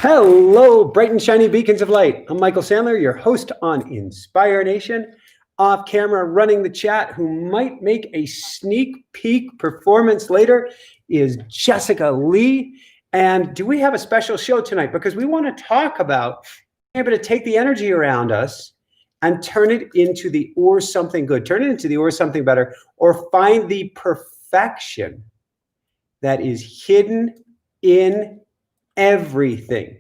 Hello, bright and shiny beacons of light. I'm Michael Sandler, your host on Inspire Nation. Off camera, running the chat, who might make a sneak peek performance later, is Jessica Lee. And do we have a special show tonight? Because we want to talk about being able to take the energy around us and turn it into the or something good, turn it into the or something better, or find the perfection that is hidden in everything.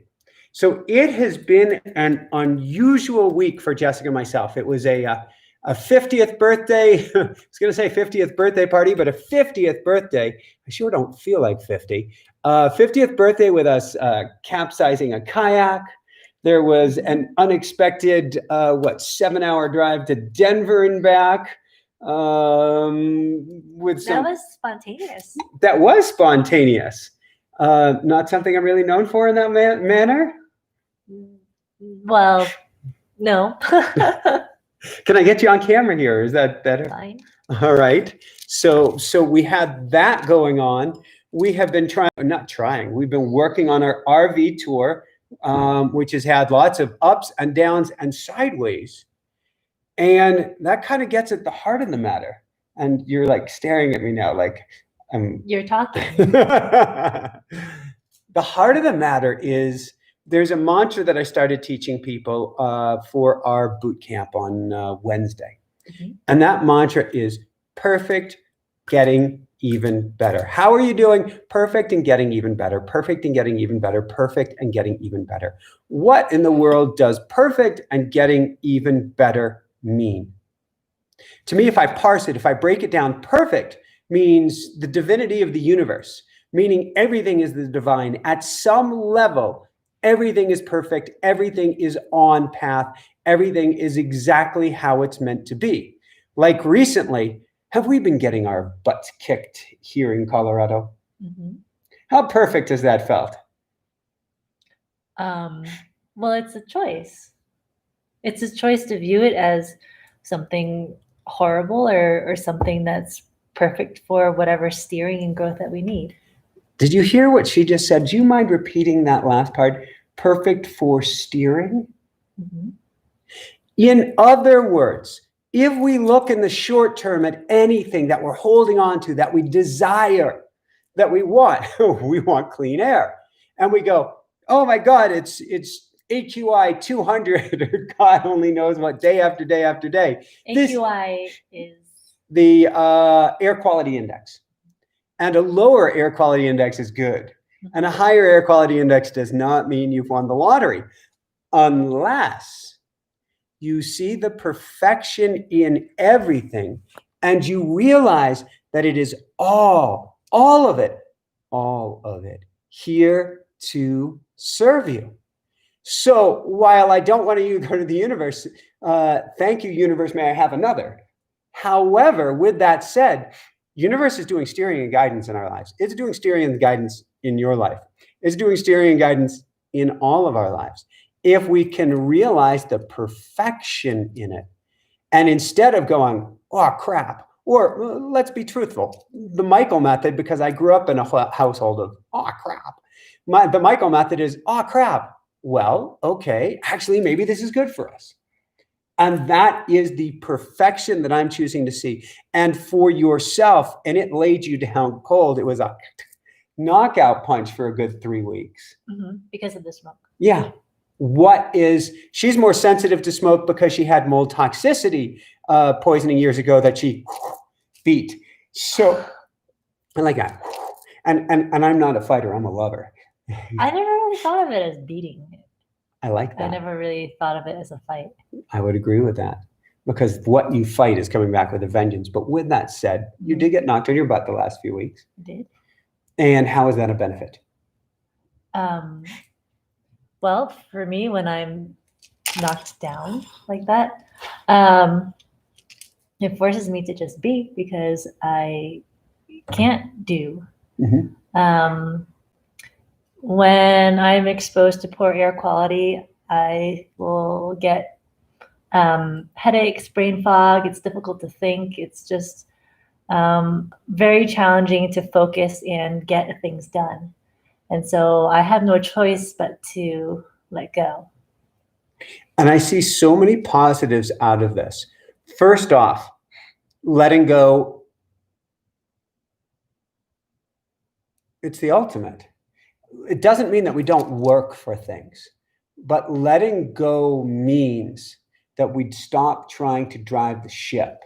So it has been an unusual week for Jessica and myself. It was a 50th birthday, I was going to say 50th birthday party, but a 50th birthday. I sure don't feel like 50. 50th birthday with us capsizing a kayak. There was an unexpected, 7-hour drive to Denver and back. That was spontaneous. That was spontaneous. Not something I'm really known for in that manner. Well, no. Can I get you on camera here? Is that better? Fine. All right. So we had that going on. We have been we've been working on our RV tour, which has had lots of ups and downs and sideways. And that kind of gets at the heart of the matter. And you're like staring at me now, like you're talking. The heart of the matter is there's a mantra that I started teaching people for our boot camp on Wednesday. Mm-hmm. And that mantra is perfect, getting even better. How are you doing? Perfect and getting even better. Perfect and getting even better. Perfect and getting even better. What in the world does perfect and getting even better mean? To me, if I parse it, if I break it down, perfect means the divinity of the universe, meaning everything is the divine. At some level, everything is perfect. Everything is on path. Everything is exactly how it's meant to be. Like recently, have we been getting our butts kicked here in Colorado? Mm-hmm. How perfect has that felt? Well, it's a choice. It's a choice to view it as something horrible or something that's perfect for whatever steering and growth that we need. Did you hear what she just said? Do you mind repeating that last part? Perfect for steering? Mm-hmm. In other words, if we look in the short term at anything that we're holding on to, that we desire, that we want clean air. And we go, oh my God, it's AQI 200, or God only knows what, day after day after day. AQI is the air quality index. And a lower air quality index is good. And a higher air quality index does not mean you've won the lottery, unless you see the perfection in everything and you realize that it is all of it here to serve you. So while I don't want you to go to the universe, thank you, universe, may I have another. However, with that said, universe is doing steering and guidance in our lives. It's doing steering and guidance in your life. It's doing steering and guidance in all of our lives. If we can realize the perfection in it, and instead of going, oh, crap, or let's be truthful, the Michael method, because I grew up in a household of, oh, crap. The Michael method is, oh, crap. Well, okay, actually, maybe this is good for us. And that is the perfection that I'm choosing to see. And for yourself, and it laid you down cold. It was a knockout punch for a good 3 weeks. Mm-hmm. Because of the smoke. Yeah. She's more sensitive to smoke because she had mold toxicity poisoning years ago that she beat. So I like that. And I'm not a fighter, I'm a lover. I never really thought of it as beating. I like that. I never really thought of it as a fight. I would agree with that, because what you fight is coming back with a vengeance. But with that said, you did get knocked on your butt the last few weeks. I did. And how is that a benefit? Well, for me, when I'm knocked down like that, it forces me to just be, because I can't do. Mm-hmm. When I'm exposed to poor air quality, I will get headaches, brain fog. It's difficult to think. It's just very challenging to focus and get things done. And so I have no choice but to let go. And I see so many positives out of this. First off, letting go, it's the ultimate. It doesn't mean that we don't work for things, but letting go means that we stop trying to drive the ship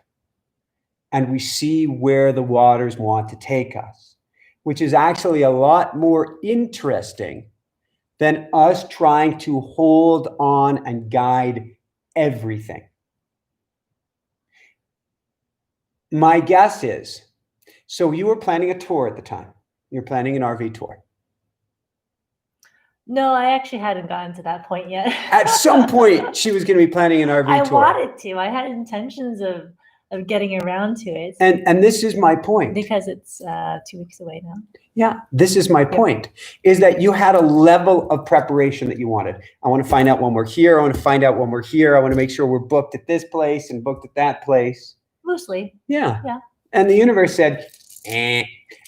and we see where the waters want to take us, which is actually a lot more interesting than us trying to hold on and guide everything. My guess is, so you were planning a tour at the time. You're planning an RV tour. No, I actually hadn't gotten to that point yet. At some point, she was going to be planning an RV tour. I wanted to. I had intentions of getting around to it. And this is my point. Because it's 2 weeks away now. Yeah, this is my point, is that you had a level of preparation that you wanted. I want to find out when we're here. I want to find out when we're here. I want to make sure we're booked at this place and booked at that place. Loosely. Yeah. Yeah. And the universe said, eh.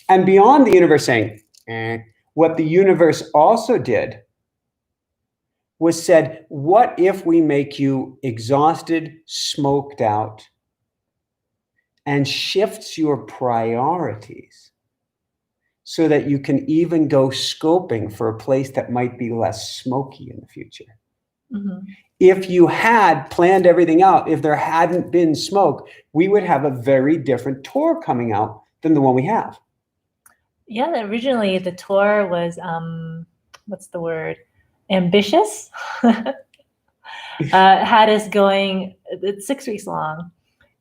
And beyond the universe saying, eh, what the universe also did was said, what if we make you exhausted, smoked out, and shifts your priorities so that you can even go scoping for a place that might be less smoky in the future. Mm-hmm. If you had planned everything out, if there hadn't been smoke, we would have a very different tour coming out than the one we have. Yeah, originally the tour was, what's the word? Ambitious. Had us going, it's 6 weeks long,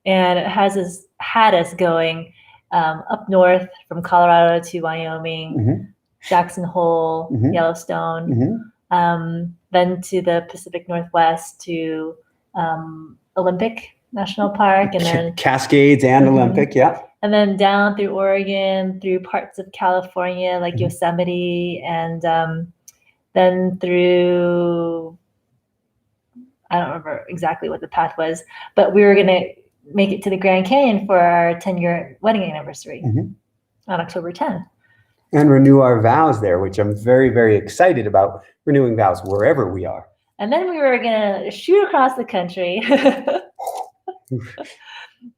and it had us going up north from Colorado to Wyoming, mm-hmm. Jackson Hole, mm-hmm. Yellowstone, mm-hmm. Then to the Pacific Northwest to Olympic National Park, and then Cascades and mm-hmm. Olympic, yeah. And then down through Oregon, through parts of California, like mm-hmm. Yosemite, and then through, I don't remember exactly what the path was, but we were going to make it to the Grand Canyon for our 10-year wedding anniversary mm-hmm. on October 10th. And renew our vows there, which I'm very, very excited about, renewing vows wherever we are. And then we were going to shoot across the country.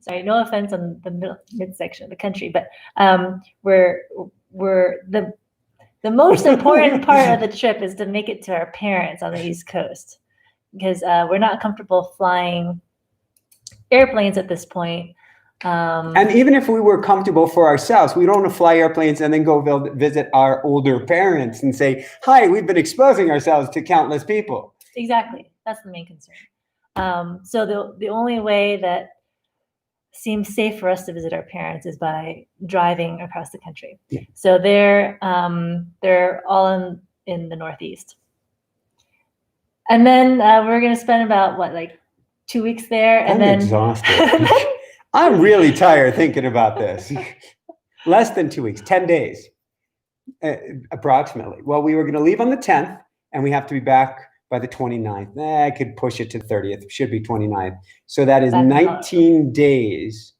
Sorry, no offense on the midsection of the country, but we're the most important part of the trip is to make it to our parents on the East Coast, because we're not comfortable flying airplanes at this point. And even if we were comfortable for ourselves, we don't want to fly airplanes and then go visit our older parents and say, hi, we've been exposing ourselves to countless people. Exactly. That's the main concern. So the only way that seems safe for us to visit our parents is by driving across the country. Yeah. So they're all in the Northeast. And then we're going to spend about, 2 weeks there. And I'm exhausted. I'm really tired thinking about this. Less than 2 weeks, 10 days, approximately. Well, we were going to leave on the 10th, and we have to be back by the 29th. I could push it to 30th. It should be 29th. So that is 19 days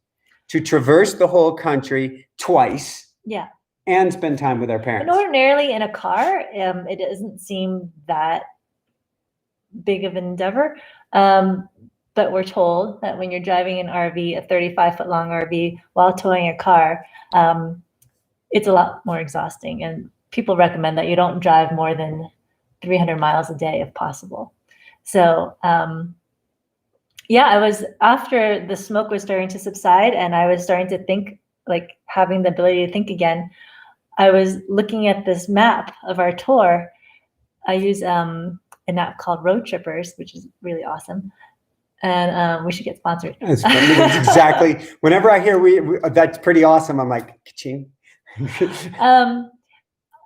to traverse the whole country twice. Yeah. And spend time with our parents. And ordinarily in a car, it doesn't seem that big of an endeavor. But we're told that when you're driving an RV, a 35-foot long RV, while towing a car, it's a lot more exhausting. And people recommend that you don't drive more than 300 miles a day if possible. So, I was, after the smoke was starting to subside and I was starting to think, having the ability to think again, I was looking at this map of our tour. I use an app called Road Trippers, which is really awesome. And we should get sponsored. That's exactly. Whenever I hear that's pretty awesome, I'm like, ka-ching.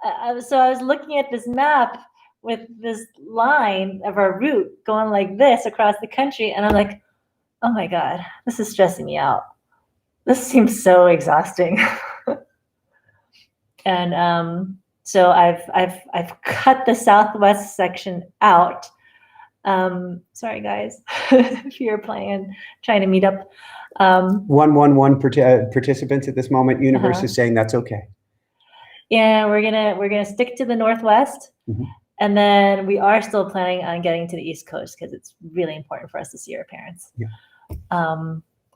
I was looking at this map with this line of our route going like this across the country, and I'm like, oh my God, this is stressing me out. This seems so exhausting. And so I've cut the Southwest section out. Sorry guys, if you're trying to meet up. 111 participants at this moment. Universe is saying that's okay. and we're gonna stick to the Northwest. Mhm. And then we are still planning on getting to the East Coast because it's really important for us to see our parents. Yeah.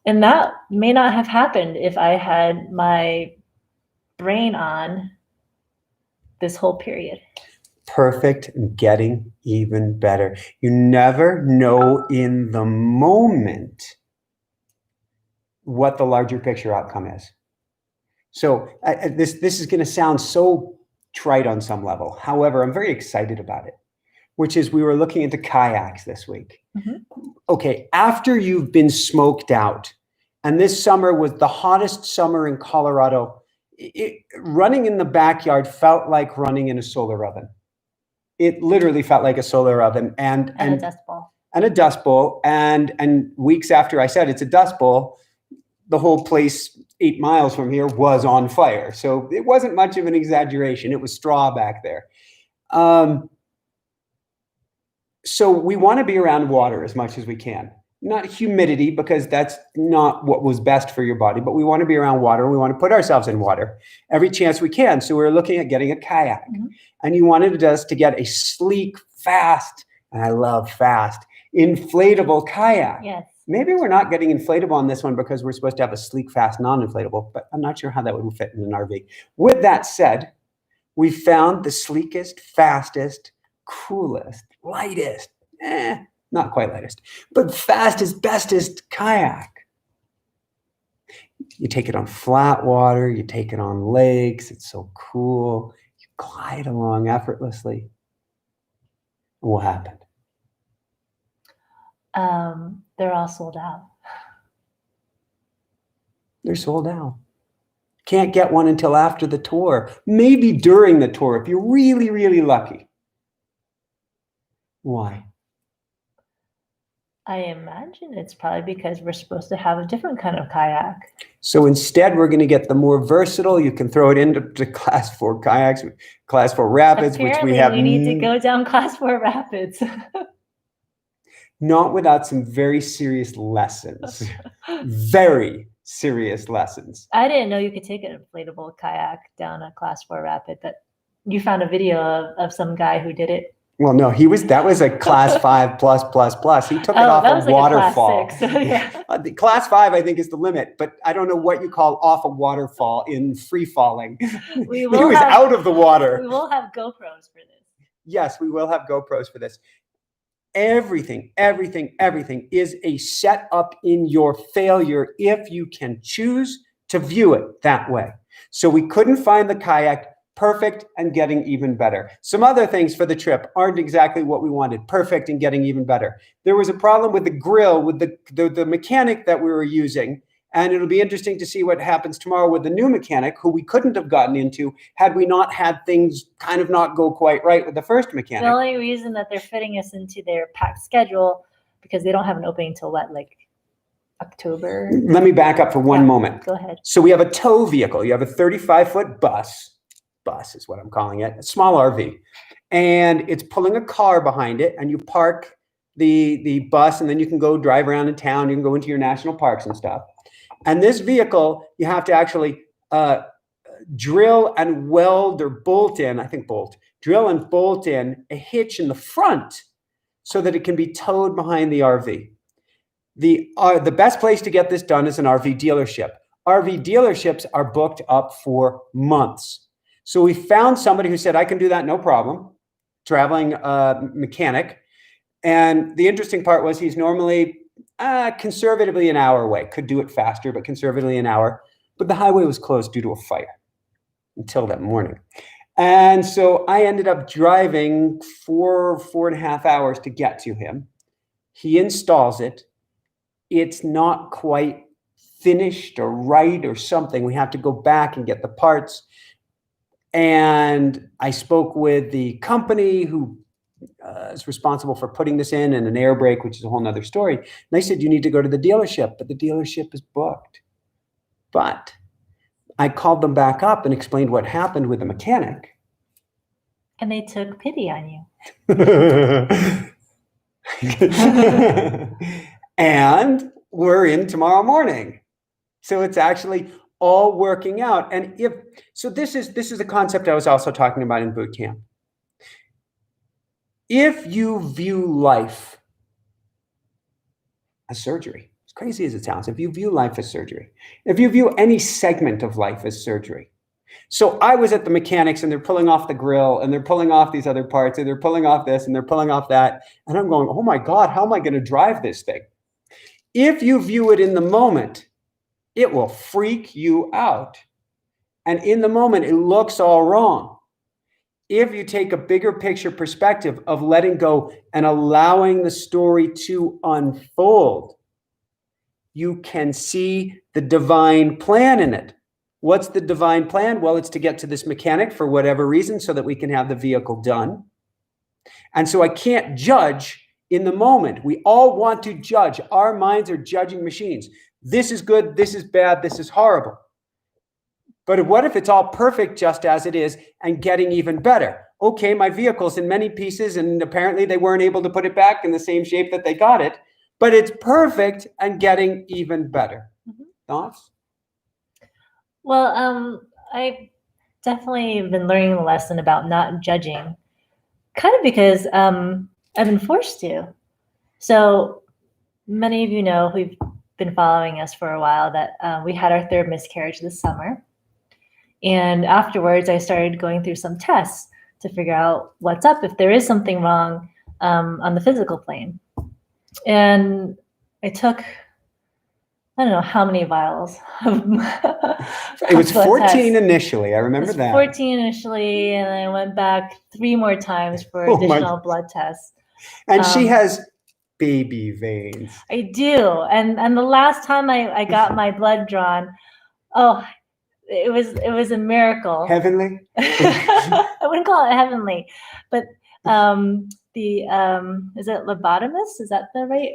And that may not have happened if I had my brain on this whole period. Perfect and getting even better. You never know in the moment what the larger picture outcome is. So this is going to sound so trite on some level. However, I'm very excited about it, which is we were looking into kayaks this week. Mm-hmm. Okay, after you've been smoked out, and this summer was the hottest summer in Colorado, running in the backyard felt like running in a solar oven. It literally felt like a solar oven and a dust bowl. And a dust bowl. And weeks after I said it's a dust bowl, the whole place 8 miles from here was on fire. So it wasn't much of an exaggeration. It was straw back there. So we want to be around water as much as we can. Not humidity, because that's not what was best for your body, but we want to be around water. We want to put ourselves in water every chance we can. So we're looking at getting a kayak. Mm-hmm. And you wanted us to get a sleek, fast, and I love fast, inflatable kayak. Yes. Maybe we're not getting inflatable on this one because we're supposed to have a sleek, fast, non-inflatable, but I'm not sure how that would fit in an RV. With that said, we found the sleekest, fastest, coolest, lightest, not quite lightest, but fastest, bestest kayak. You take it on flat water, you take it on lakes, it's so cool. You glide along effortlessly. And what happened? They're all sold out. They're sold out. Can't get one until after the tour. Maybe during the tour, if you're really, really lucky. Why? I imagine it's probably because we're supposed to have a different kind of kayak. So instead, we're going to get the more versatile. You can throw it into class 4 kayaks, class 4 rapids, apparently, which we have. We need to go down class 4 rapids. Not without some very serious lessons. Very serious lessons. I didn't know you could take an inflatable kayak down a class 4 rapid, but you found a video of some guy who did it. Well, no, that was a class 5 plus. He took it off a waterfall. Class 6, so yeah. The class 5, I think, is the limit, but I don't know what you call off a waterfall in free falling. He was out of the water. We will have GoPros for this. Yes, we will have GoPros for this. Everything is a setup in your failure if you can choose to view it that way. So we couldn't find the kayak. Perfect and getting even better. Some other things for the trip aren't exactly what we wanted. Perfect and getting even better. There was a problem with the grill, with the mechanic that we were using. And it'll be interesting to see what happens tomorrow with the new mechanic, who we couldn't have gotten into had we not had things kind of not go quite right with the first mechanic. The only reason that they're fitting us into their packed schedule, because they don't have an opening until what, like October? Let me back up for one moment. Go ahead. So we have a tow vehicle. You have a 35-foot bus is what I'm calling it, a small RV. And it's pulling a car behind it, and you park the bus, and then you can go drive around in town. You can go into your national parks and stuff. And this vehicle, you have to actually drill and weld or bolt in, drill and bolt in a hitch in the front so that it can be towed behind the RV. The best place to get this done is an RV dealership. RV dealerships are booked up for months. So we found somebody who said, I can do that, no problem, traveling mechanic. And the interesting part was he's normally conservatively an hour away. Could do it faster, but conservatively an hour. But the highway was closed due to a fire until that morning. And so I ended up driving 4.5 hours to get to him. He installs it. It's not quite finished or right or something. We have to go back and get the parts. And I spoke with the company who is responsible for putting this in, and an air brake, which is a whole nother story. And they said, you need to go to the dealership, but the dealership is booked. But I called them back up and explained what happened with the mechanic. And they took pity on you. And we're in tomorrow morning. So it's actually all working out. And this is a concept I was also talking about in boot camp. If you view life as surgery, as crazy as it sounds, if you view life as surgery, if you view any segment of life as surgery. So I was at the mechanics and they're pulling off the grill and they're pulling off these other parts and they're pulling off this and they're pulling off that. And I'm going, oh my God, how am I going to drive this thing? If you view it in the moment, it will freak you out. And in the moment, it looks all wrong. If you take a bigger picture perspective of letting go and allowing the story to unfold, you can see the divine plan in it. What's the divine plan? Well, it's to get to this mechanic for whatever reason so that we can have the vehicle done. And so I can't judge in the moment. We all want to judge. Our minds are judging machines. This is good, this is bad, this is horrible. But what if it's all perfect just as it is and getting even better? Okay, my vehicle's in many pieces and apparently they weren't able to put it back in the same shape that they got it, but it's perfect and getting even better. Thoughts? Well, I definitely have been learning the lesson about not judging, kind of because I've been forced to. So many of you know who've been following us for a while that we had our third miscarriage this summer. And afterwards, I started going through some tests to figure out what's up, if there is something wrong on the physical plane. And I took, I don't know how many vials. It was 14 initially. I remember that. 14 initially, and I went back 3 more times for additional blood tests. And she has baby veins. I do. And the last time I got my blood drawn, it was a miracle. Heavenly? I wouldn't call it heavenly, but is it lobotomist? Is that the right?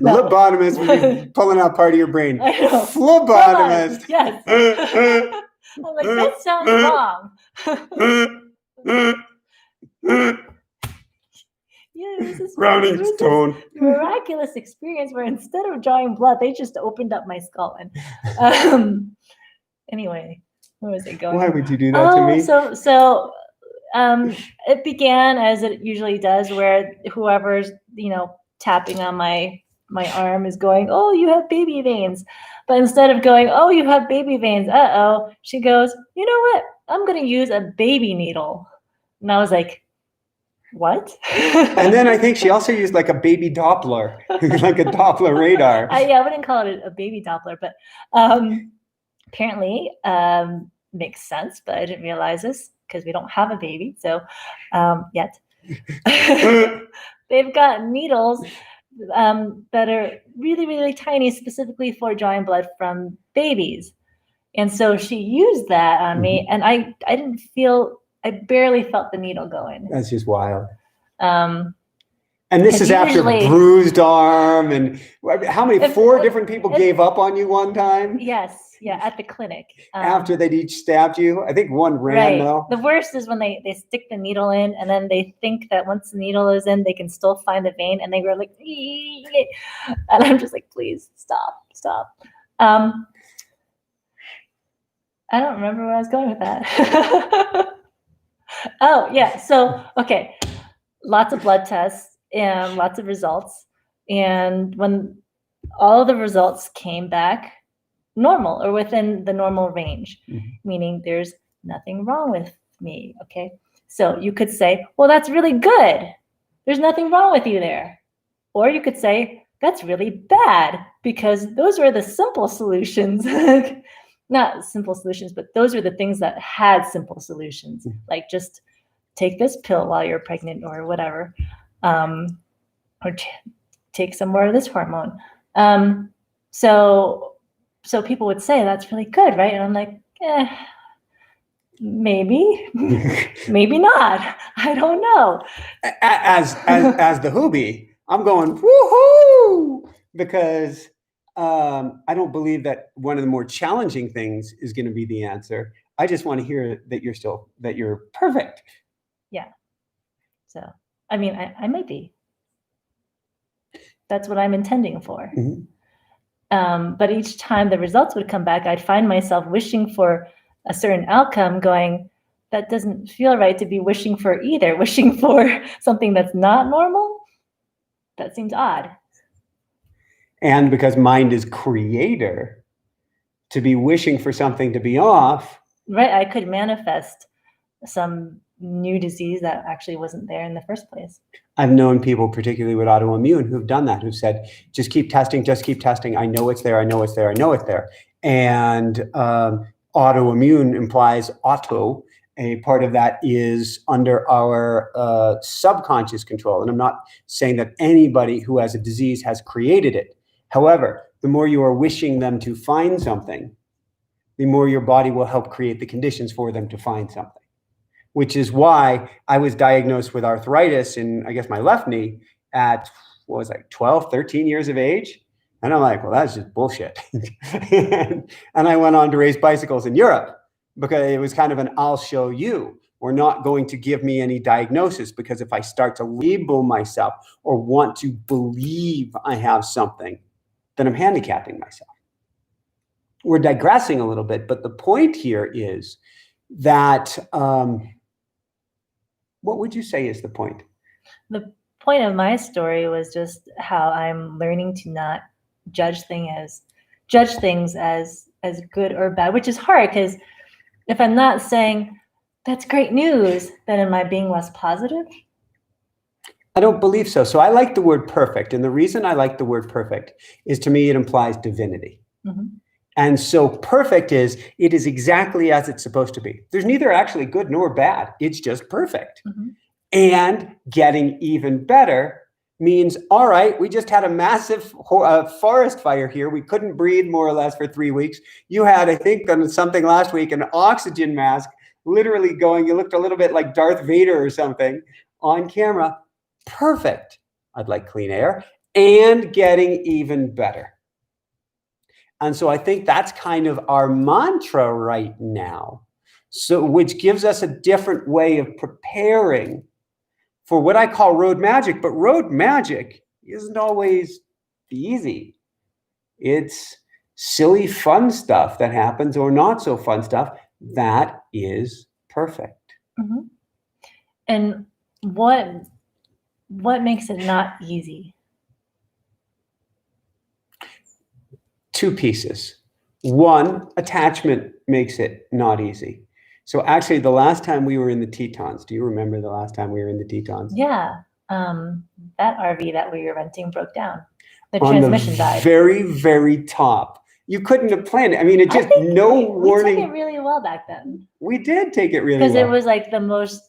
No. Lobotomist would be pulling out part of your brain. Phlebotomist. Yes. I'm like, that sounds wrong. Yeah, this is Rounding stone. Miraculous experience where instead of drawing blood, they just opened up my skull. And anyway, where was it going? Why would you do that to me? So it began as it usually does, where whoever's tapping on my arm is going, "Oh, you have baby veins," but instead of going, "Oh, you have baby veins," she goes, "You know what? I'm going to use a baby needle," and I was like, "What?" And then I think she also used like a baby Doppler, like a Doppler radar. I wouldn't call it a baby Doppler, but apparently makes sense. But I didn't realize this because we don't have a baby, so yet. They've got needles that are really, really tiny, specifically for drawing blood from babies. And so she used that on me, and I barely felt the needle go in. That's just wild. And this is after a bruised arm, and how many? 4 different people gave up on you one time? Yes, at the clinic. After they'd each stabbed you? I think one ran, though. The worst is when they stick the needle in, and then they think that once the needle is in, they can still find the vein, and they were like, and I'm just like, please, stop. I don't remember where I was going with that. Oh, yeah. So, okay. Lots of blood tests and lots of results. And when all of the results came back normal or within the normal range, meaning there's nothing wrong with me. Okay. So you could say, well, that's really good. There's nothing wrong with you there. Or you could say, that's really bad, because those were the simple solutions. Not simple solutions, but those are the things that had simple solutions, like just take this pill while you're pregnant or whatever, or take some more of this hormone. So people would say that's really good, right? And I'm like, maybe, maybe not. I don't know. As the hoobie, I'm going woohoo, because I don't believe that one of the more challenging things is going to be the answer. I just want to hear that you're perfect. Yeah. So, I mean, I might be. That's what I'm intending for. But each time the results would come back, I'd find myself wishing for a certain outcome, going, that doesn't feel right to be wishing for either. Wishing for something that's not normal, that seems odd. And because mind is creator, to be wishing for something to be off. Right, I could manifest some new disease that actually wasn't there in the first place. I've known people, particularly with autoimmune, who've done that, who've said, just keep testing, just keep testing. I know it's there, I know it's there, I know it's there. And autoimmune implies auto. A part of that is under our subconscious control. And I'm not saying that anybody who has a disease has created it. However, the more you are wishing them to find something, the more your body will help create the conditions for them to find something. Which is why I was diagnosed with arthritis in, I guess, my left knee at, 12, 13 years of age. And I'm like, well, that's just bullshit. And I went on to race bicycles in Europe because it was kind of an, I'll show you. We're not going to give me any diagnosis, because if I start to label myself or want to believe I have something, then I'm handicapping myself. We're digressing a little bit, but the point here is that, what would you say is the point? The point of my story was just how I'm learning to not judge things as good or bad, which is hard, because if I'm not saying that's great news, then am I being less positive? I don't believe so. So I like the word perfect. And the reason I like the word perfect is, to me, it implies divinity. Mm-hmm. And so perfect is, it is exactly as it's supposed to be. There's neither actually good nor bad. It's just perfect. Mm-hmm. And getting even better means, all right, we just had a massive forest fire here. We couldn't breathe more or less for 3 weeks. You had, I think, on something last week, an oxygen mask literally going, you looked a little bit like Darth Vader or something on camera. Perfect. I'd like clean air and getting even better. And so I think that's kind of our mantra right now. So, which gives us a different way of preparing for what I call road magic. But road magic isn't always easy. It's silly, fun stuff that happens, or not so fun stuff that is perfect. Mm-hmm. And what makes it not easy? Two pieces. One, attachment makes it not easy. So actually, the last time we were in the Tetons, do you remember the last time we were in the Tetons? Yeah. That RV that we were renting broke down. The transmission died. Very, very top. You couldn't have planned it. I mean, it just warning. We took it really well back then. We did take it really well. Because it was like the most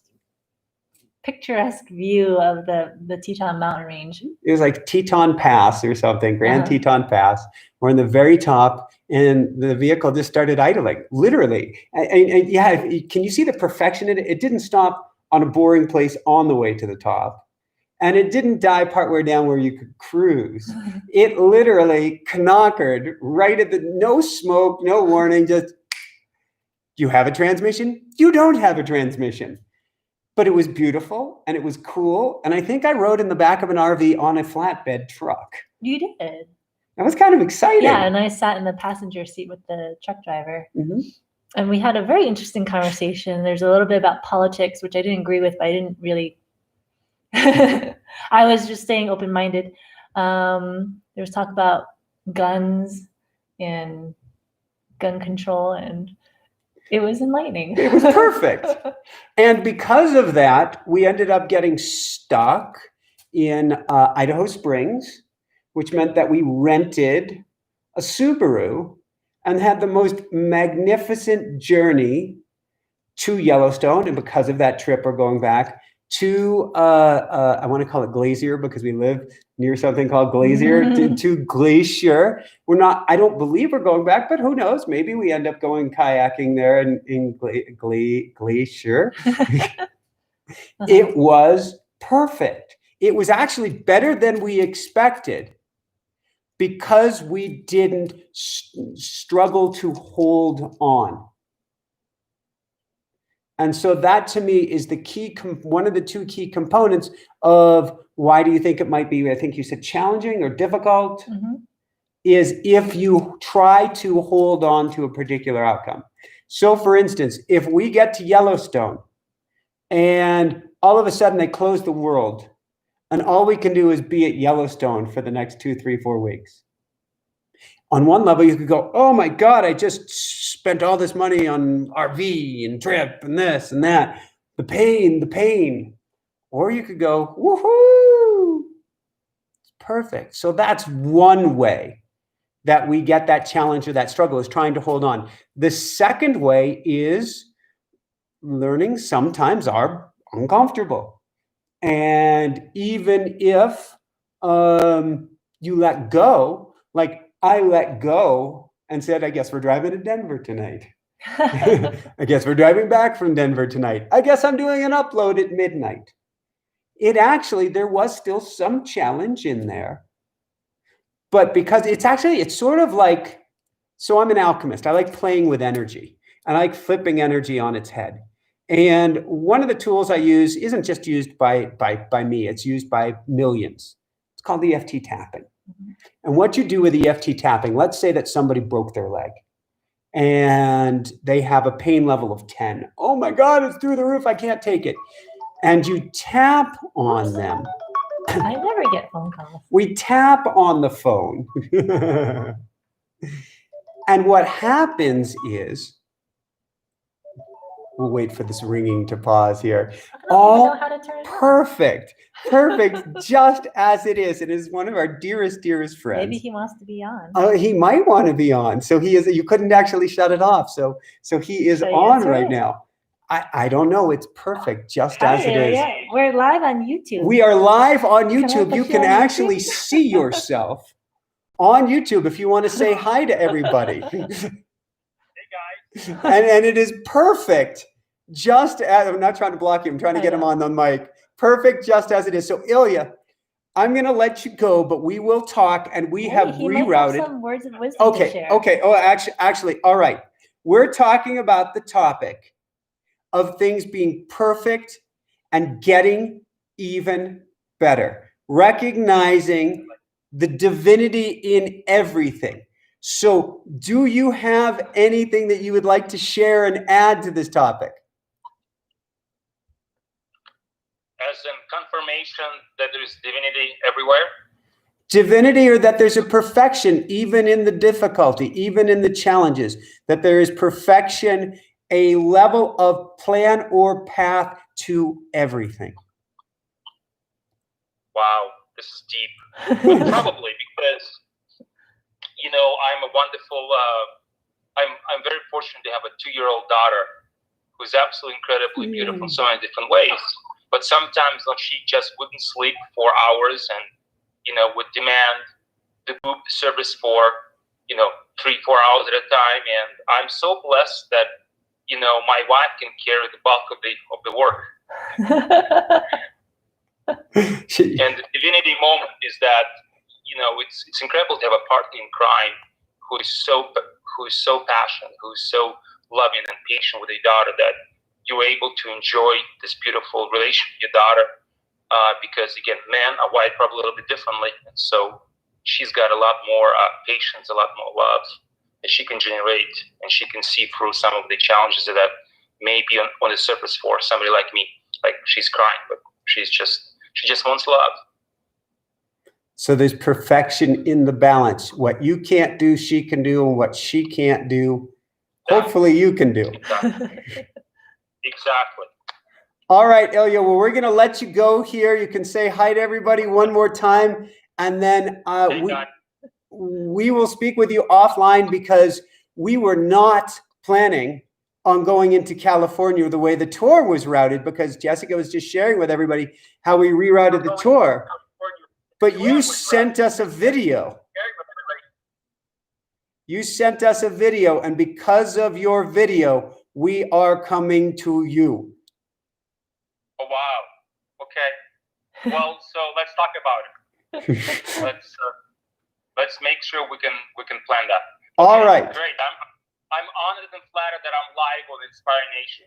picturesque view of the Teton mountain range. It was like Teton Pass or something, Grand Teton Pass. We're in the very top, and the vehicle just started idling, literally. And yeah, can you see the perfection in it? It didn't stop on a boring place on the way to the top. And it didn't die partway down where you could cruise. It literally knockered right at no smoke, no warning, just, you have a transmission? You don't have a transmission. But it was beautiful and it was cool. And I think I rode in the back of an RV on a flatbed truck. You did. That was kind of exciting. Yeah, and I sat in the passenger seat with the truck driver. Mm-hmm. And we had a very interesting conversation. There's a little bit about politics, which I didn't agree with, but I didn't really... I was just staying open-minded. There was talk about guns and gun control, and it was enlightening. It was perfect. And because of that, we ended up getting stuck in Idaho Springs, which meant that we rented a Subaru and had the most magnificent journey to Yellowstone. And because of that trip, we're going back to, I want to call it Glacier because we live near something called Glacier, to Glacier. I don't believe we're going back, but who knows? Maybe we end up going kayaking there in Glacier. It was perfect. It was actually better than we expected because we didn't struggle to hold on. And so that, to me, is the key, one of the two key components of why do you think it might be, I think you said challenging or difficult? Mm-hmm. is if you try to hold on to a particular outcome. So for instance, if we get to Yellowstone and all of a sudden they close the world and all we can do is be at Yellowstone for the next 2, 3, 4 weeks. On one level, you could go, oh my God, I just spent all this money on RV and trip and this and that. The pain. Or you could go, woohoo, it's perfect. So that's one way that we get that challenge or that struggle, is trying to hold on. The second way is learning sometimes are uncomfortable. And even if you let go, like I let go and said, I guess we're driving to Denver tonight. I guess we're driving back from Denver tonight. I guess I'm doing an upload at midnight. There was still some challenge in there. But because it's sort of like, so I'm an alchemist. I like playing with energy. I like flipping energy on its head. And one of the tools I use isn't just used by me. It's used by millions. It's called the Eft Tapping. And what you do with the Eft Tapping, let's say that somebody broke their leg and they have a pain level of 10. Oh my God, it's through the roof. I can't take it. And you tap on them. I never get phone calls. We tap on the phone. And what happens is, we'll wait for this ringing to pause here. All know how to turn it perfect, just as it is. It is one of our dearest friends. Maybe he wants to be on. Oh, he might want to be on. So he is. You couldn't actually shut it off. So he is on right now. I don't know. It's perfect, just as it is. Yeah. We're live on YouTube. We are live on YouTube. You can actually see yourself on YouTube if you want to say hi to everybody. Hey guys. And it is perfect. Just as, I'm not trying to block you. I'm trying to get him on the mic. Perfect, just as it is. So Ilya, I'm going to let you go, but we will talk, and we have rerouted. Might have some words of wisdom to share. Okay. Oh, actually, all right. We're talking about the topic of things being perfect and getting even better, recognizing the divinity in everything. So do you have anything that you would like to share and add to this topic? As in confirmation that there is divinity everywhere? Divinity, or that there's a perfection even in the difficulty, even in the challenges, that there is perfection, a level of plan or path to everything. Wow, this is deep. Well, probably because, I'm a wonderful, I'm very fortunate to have a 2-year-old daughter who's absolutely incredibly beautiful in so many different ways. But sometimes she just wouldn't sleep for hours and, would demand the boob service for, 3-4 hours at a time. And I'm so blessed that, my wife can carry the bulk of the work. And the divinity moment is that, it's incredible to have a partner in crime who is so passionate, who's so loving and patient with your daughter, that you're able to enjoy this beautiful relationship with your daughter. Because again, men are wired probably a little bit differently, and so she's got a lot more patience, a lot more love that she can generate, and she can see through some of the challenges that may be on the surface for somebody like me. Like, she's crying, but she just wants love. So there's perfection in the balance. What you can't do, she can do, and what she can't do, hopefully you can do. Exactly. All right, Ilya, well, we're going to let you go here. You can say hi to everybody one more time, and then we will speak with you offline, because we were not planning on going into California the way the tour was routed, because Jessica was just sharing with everybody how we rerouted the tour. But you sent us a video. You sent us a video, and because of your video, we are coming to you. Oh, wow. Okay. Well, so let's talk about it. Let's make sure we can plan that. Okay, all right. Great. I'm honored and flattered that I'm live on Inspire Nation.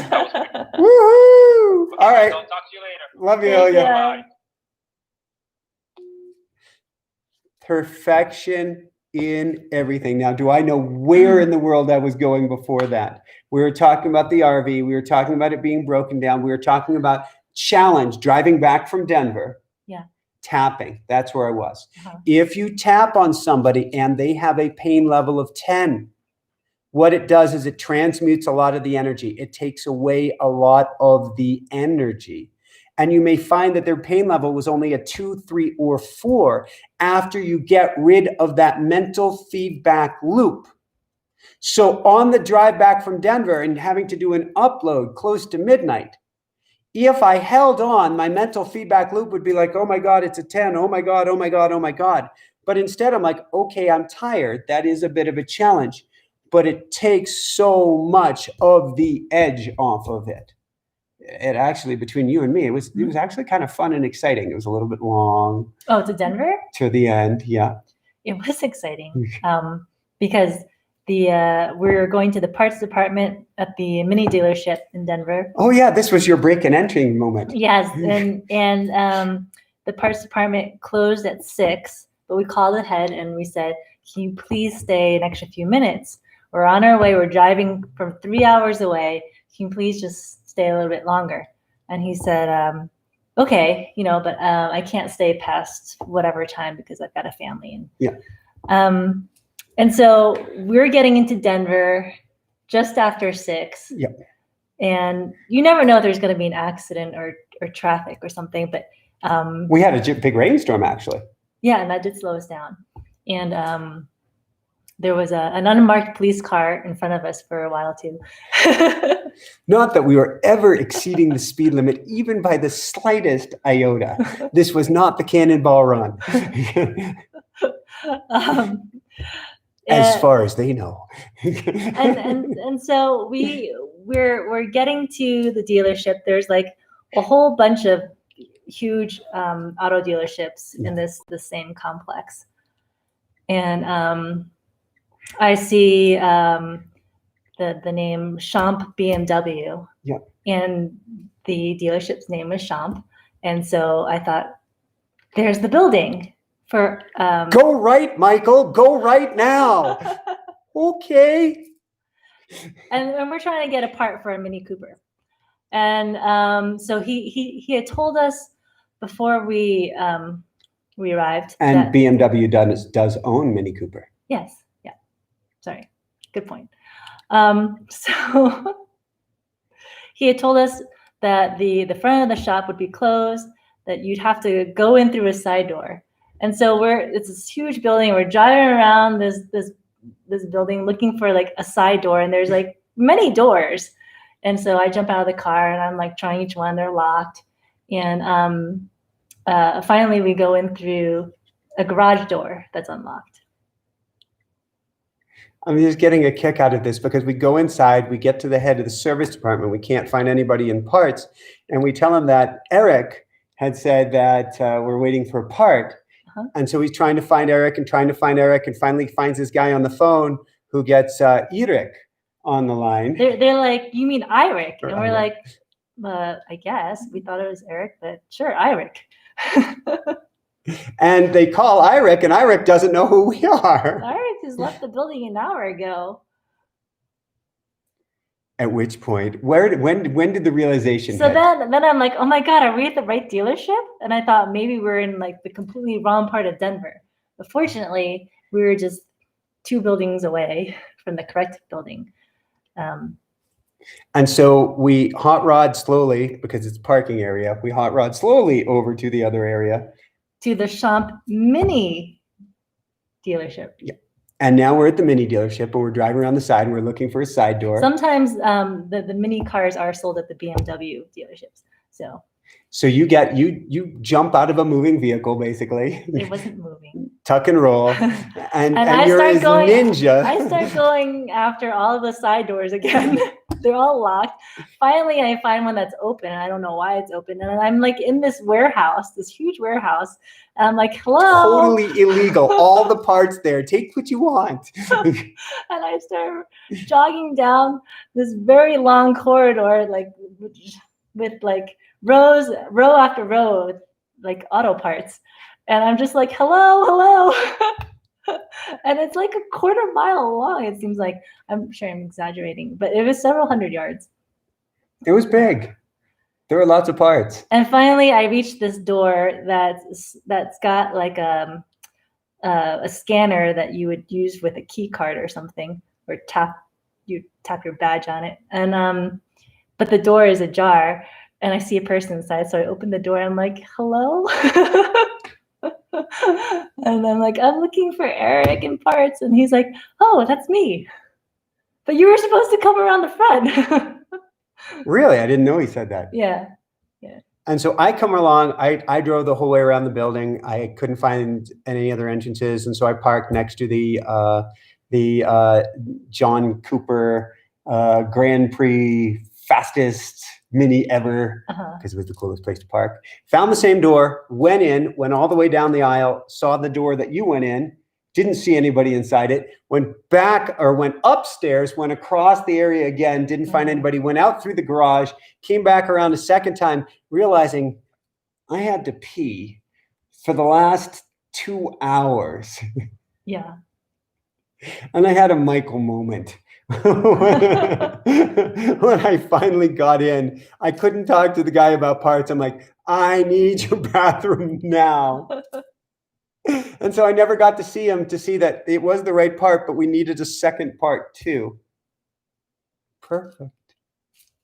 That was great. Woohoo! Okay, all right. I'll talk to you later. Love you, Ilya. Bye. Perfection in everything. Now, do I know where in the world I was going before that? We were talking about the RV. We were talking about it being broken down. We were talking about challenge, driving back from Denver. Yeah. Tapping. That's where I was. If you tap on somebody and they have a pain level of 10, what it does is it transmutes a lot of the energy. It takes away a lot of the energy. And you may find that their pain level was only a 2, 3, or 4 after you get rid of that mental feedback loop. So on the drive back from Denver and having to do an upload close to midnight, if I held on, my mental feedback loop would be like, oh my God, it's a 10. Oh my God, oh my God, oh my God. But instead I'm like, okay, I'm tired. That is a bit of a challenge, but it takes so much of the edge off of it. It actually, between you and me, it was actually kind of fun and exciting. It was a little bit long. Oh, to Denver? To the end, yeah. It was exciting because we were going to the parts department at the mini dealership in Denver. Oh yeah, this was your break and entering moment. Yes, and the parts department closed at 6, but we called ahead and we said, "Can you please stay an extra few minutes? We're on our way. We're driving from 3 hours away. Can you please just stay a little bit longer?" And he said, okay, but I can't stay past whatever time because I've got a family. And yeah. And so we're getting into Denver just after 6. Yeah. And you never know if there's going to be an accident or traffic or something, but we had a big rainstorm actually. Yeah, and that did slow us down. And there was an unmarked police car in front of us for a while too. Not that we were ever exceeding the speed limit, even by the slightest iota. This was not the Cannonball Run. As far as they know. and so we're getting to the dealership. There's like a whole bunch of huge auto dealerships in the same complex. And I see the name Champ BMW. Yeah. And the dealership's name was Champ. And so I thought, there's the building for go right, Michael, go right now. Okay. And we're trying to get a part for a Mini Cooper. And so he had told us before we arrived. And BMW does own Mini Cooper. Yes. Yeah. Sorry. Good point. So he had told us that the front of the shop would be closed, that you'd have to go in through a side door. And so it's this huge building. We're driving around this building looking for like a side door, and there's like many doors. And so I jump out of the car and I'm like trying each one. They're locked. And finally we go in through a garage door that's unlocked. I'm just getting a kick out of this because we go inside, we get to the head of the service department. We can't find anybody in parts. And we tell him that Eric had said that we're waiting for a part. And so he's trying to find Eric and finally finds this guy on the phone who gets Eric on the line. They're like, you mean Eric? And we're like, I guess. We thought it was Eric, but sure, Eric. And they call Eric, and Eric doesn't know who we are. Eric has left the building an hour ago. At which point, when did the realization So hit? then I'm like, oh my God, are we at the right dealership? And I thought maybe we're in like the completely wrong part of Denver. But fortunately, we were just 2 buildings away from the correct building. And so we hot rod slowly, because it's a parking area, we hot rod slowly over to the other area. To the Champ Mini dealership. Yeah. And now we're at the Mini dealership, and we're driving around the side, and we're looking for a side door. Sometimes the Mini cars are sold at the BMW dealerships. So you jump out of a moving vehicle, basically. It wasn't moving. Tuck and roll, and you're as ninja. I start going after all of the side doors again. They're all locked. Finally, I find one that's open. I don't know why it's open. And I'm like in this warehouse, this huge warehouse. And I'm like, hello. Totally illegal. All the parts there. Take what you want. And I start jogging down this very long corridor, like with like row after row, with like auto parts. And I'm just like, hello. And it's like a quarter mile long, it seems like. I'm sure I'm exaggerating, but it was several hundred yards. It was big. There were lots of parts. And finally, I reached this door that's got like a scanner that you would use with a key card or something, or you tap your badge on it. And but the door is ajar, and I see a person inside. So I open the door. And I'm like, hello. And I'm like, I'm looking for Eric and parts. And he's like, oh, that's me. But you were supposed to come around the front. Really? I didn't know he said that. Yeah. And so I come along, I drove the whole way around the building. I couldn't find any other entrances. And so I parked next to the John Cooper Grand Prix fastest Mini ever, because it was the coolest place to park. Found the same door, went all the way down the aisle, saw the door that you went in, didn't see anybody inside it, went upstairs, went across the area again, didn't find anybody, went out through the garage, came back around a second time, realizing I had to pee for the last 2 hours. Yeah. And I had a Michael moment. When I finally got in, I couldn't talk to the guy about parts. I'm like, I need your bathroom now. And so I never got to see him to see that it was the right part, but we needed a second part too. Perfect.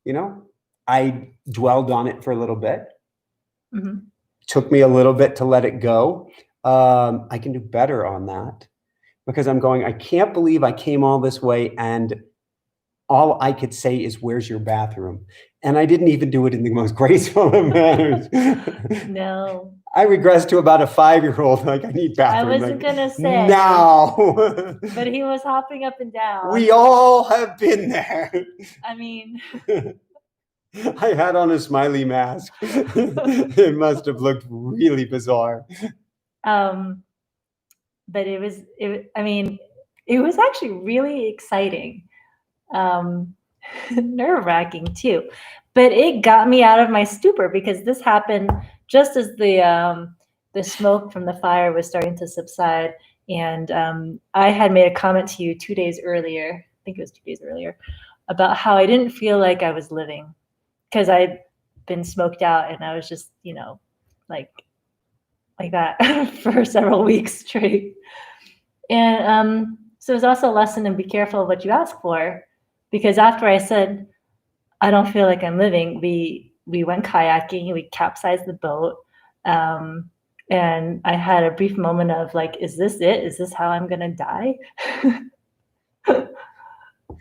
You know, I dwelled on it for a little bit. Took me a little bit to let it go. I can do better on that, because I'm going, I can't believe I came all this way and all I could say is, where's your bathroom? And I didn't even do it in the most graceful of manners. No. I regressed to about a 5-year-old, like, I need bathroom. I wasn't going to say. Now. But he was hopping up and down. We all have been there. I mean. I had on a smiley mask. It must have looked really bizarre. But it was actually really exciting. Nerve-wracking too. But it got me out of my stupor, because this happened just as the smoke from the fire was starting to subside. And I had made a comment to you 2 days earlier, I think it was 2 days earlier, about how I didn't feel like I was living, because I'd been smoked out and I was just, like that for several weeks straight. And so it was also a lesson in be careful of what you ask for, because after I said, I don't feel like I'm living, we went kayaking, we capsized the boat. And I had a brief moment of like, is this it? Is this how I'm going to die?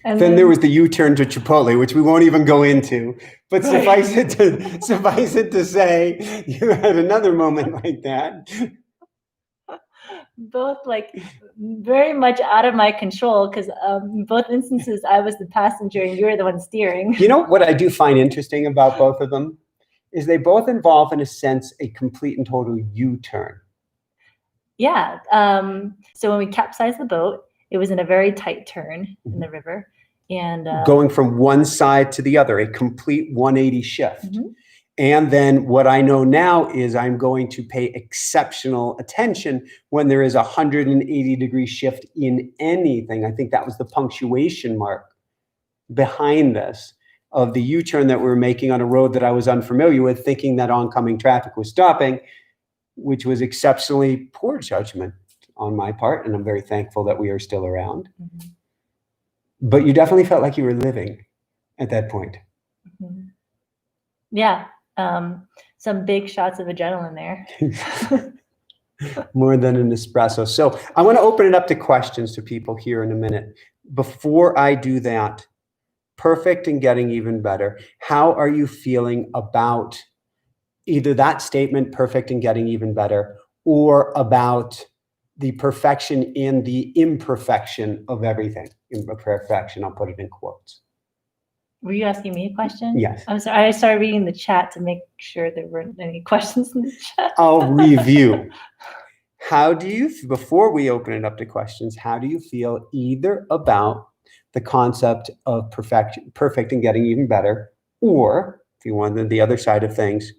And then there was the U-turn to Chipotle, which we won't even go into. But right. suffice it to say, you had another moment like that. Both like very much out of my control, because in both instances I was the passenger and you were the one steering. You know what I do find interesting about both of them is they both involve, in a sense, a complete and total U-turn. Yeah. So when we capsized the boat, it was in a very tight turn in the river, and going from one side to the other, a complete 180 shift. And then what I know now is I'm going to pay exceptional attention when there is a 180-degree shift in anything. I think that was the punctuation mark behind this, of the U-turn that we were making on a road that I was unfamiliar with, thinking that oncoming traffic was stopping, which was exceptionally poor judgment on my part. And I'm very thankful that we are still around. But you definitely felt like you were living at that point. Yeah. Some big shots of adrenaline there. More than an espresso. So I want to open it up to questions to people here in a minute. Before I do that, perfect and getting even better, how are you feeling about either that statement, perfect and getting even better, or about the perfection and the imperfection of everything? Imperfection, I'll put it in quotes. Were you asking me a question? Yes. I'm sorry. I started reading the chat to make sure there weren't any questions in the chat. I'll review. How do you, before we open it up to questions, how do you feel either about the concept of perfect and getting even better, or if you wanted the other side of things,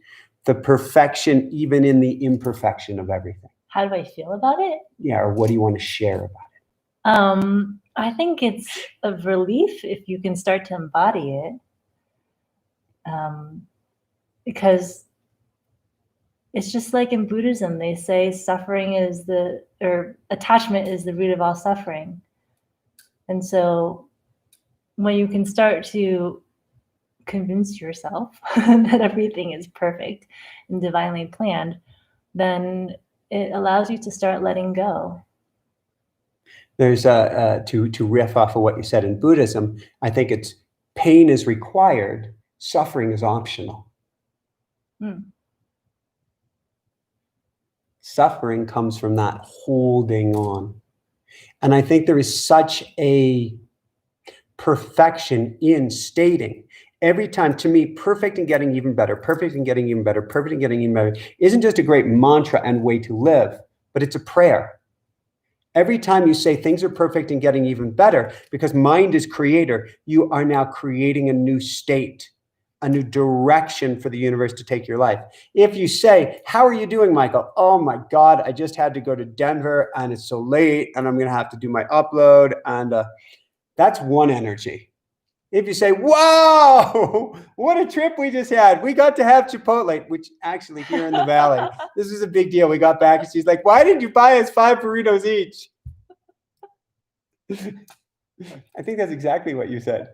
the perfection even in the imperfection of everything? How do I feel about it? Yeah, or what do you want to share about it? I think it's a relief if you can start to embody it. Because it's just like in Buddhism, they say attachment is the root of all suffering. And so when you can start to convince yourself that everything is perfect and divinely planned, then it allows you to start letting go. There's to riff off of what you said in Buddhism, I think it's pain is required, suffering is optional. Suffering comes from that holding on. And I think there is such a perfection in stating every time, to me, perfect and getting even better, perfect and getting even better, perfect and getting even better isn't just a great mantra and way to live, but it's a prayer. Every time you say things are perfect and getting even better, because mind is creator, you are now creating a new state, a new direction for the universe to take your life. If you say, how are you doing, Michael? Oh my God, I just had to go to Denver and it's so late and I'm going to have to do my upload. And that's one energy. If you say, wow, what a trip we just had. We got to have Chipotle, which actually here in the Valley, this is a big deal. We got back and she's like, why didn't you buy us 5 burritos each? I think that's exactly what you said.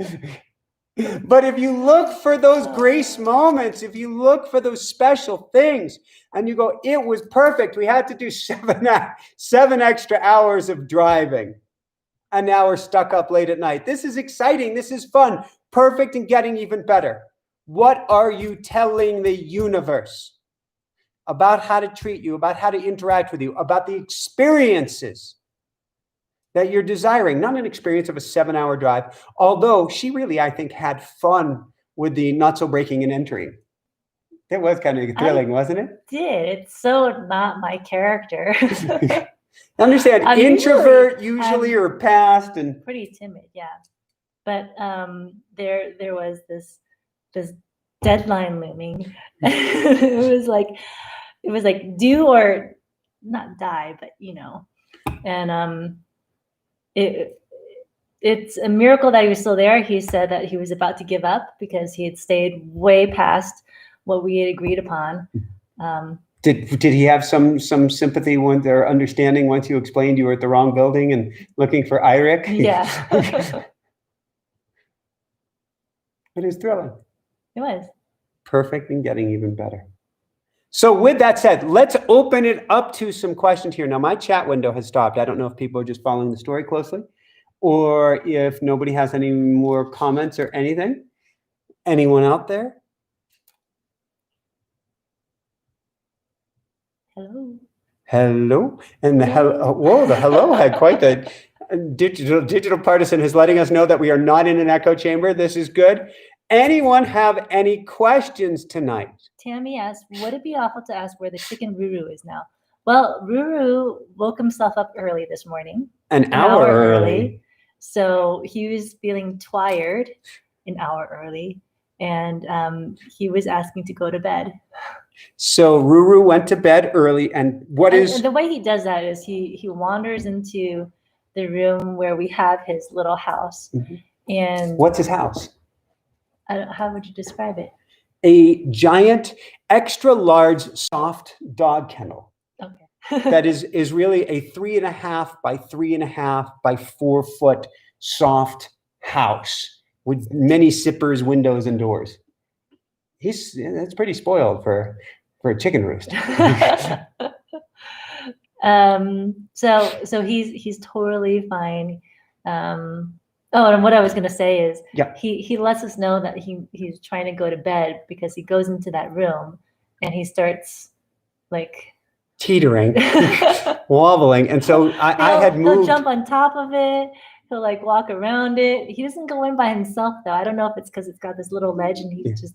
But if you look for those grace moments, if you look for those special things and you go, it was perfect. We had to do 7 extra hours of driving. And now we're stuck up late at night. This is exciting. This is fun. Perfect and getting even better. What are you telling the universe about how to treat you, about how to interact with you, about the experiences that you're desiring? Not an experience of a 7-hour drive, although she really, I think, had fun with the not so breaking and entering. It was kind of thrilling, wasn't it? Did. It's so not my character. Understand, introvert usually or past and pretty timid, yeah. But there was this deadline looming. it was like do or not die, but and it's a miracle that he was still there. He said that he was about to give up because he had stayed way past what we had agreed upon. Did he have some sympathy or understanding once you explained you were at the wrong building and looking for Eirik? Yeah. It was thrilling. It was. Perfect and getting even better. So with that said, let's open it up to some questions here. Now, my chat window has stopped. I don't know if people are just following the story closely or if nobody has any more comments or anything. Anyone out there? Hello. And the hello had quite the digital partisan is letting us know that we are not in an echo chamber. This is good. Anyone have any questions tonight? Tammy asked, would it be awful to ask where the chicken Ruru is now? Well, Ruru woke himself up early this morning. An hour early. So he was feeling tired an hour early. And he was asking to go to bed. So Ruru went to bed early, and the way he does that is he wanders into the room where we have his little house. Mm-hmm. And what's his house? How would you describe it? A giant, extra large, soft dog kennel. Okay. That is really a 3.5 by 3.5 by 4 foot soft house with many zippers, windows, and doors. That's pretty spoiled for a chicken roost. So he's totally fine. And what I was gonna say is, he lets us know that he's trying to go to bed because he goes into that room and he starts like teetering, wobbling, and so I had moved. He'll jump on top of it. He'll like walk around it. He doesn't go in by himself though. I don't know if it's because it's got this little ledge and he's just.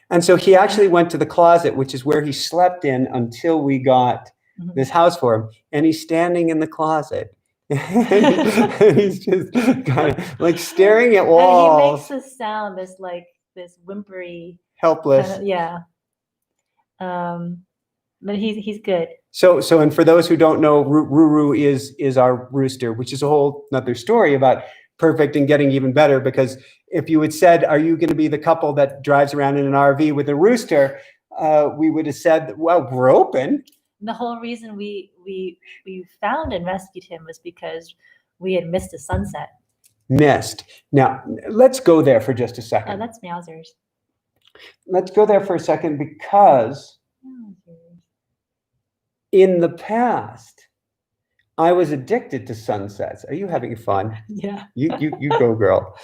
And so he actually went to the closet, which is where he slept in until we got this house for him. And he's standing in the closet. and he's just kind of like staring at walls. And he makes this sound, this whimpery. Helpless. Yeah. But he's good. So and for those who don't know, Ruru is our rooster, which is a whole another story about perfect and getting even better. Because if you had said, "Are you going to be the couple that drives around in an RV with a rooster?" We would have said, "Well, we're open." The whole reason we found and rescued him was because we had missed a sunset. Missed. Now let's go there for just a Oh, second. that's Meowsers. Let's go there for a second because in the past, I was addicted to sunsets. Are you having fun? Yeah. You go, girl.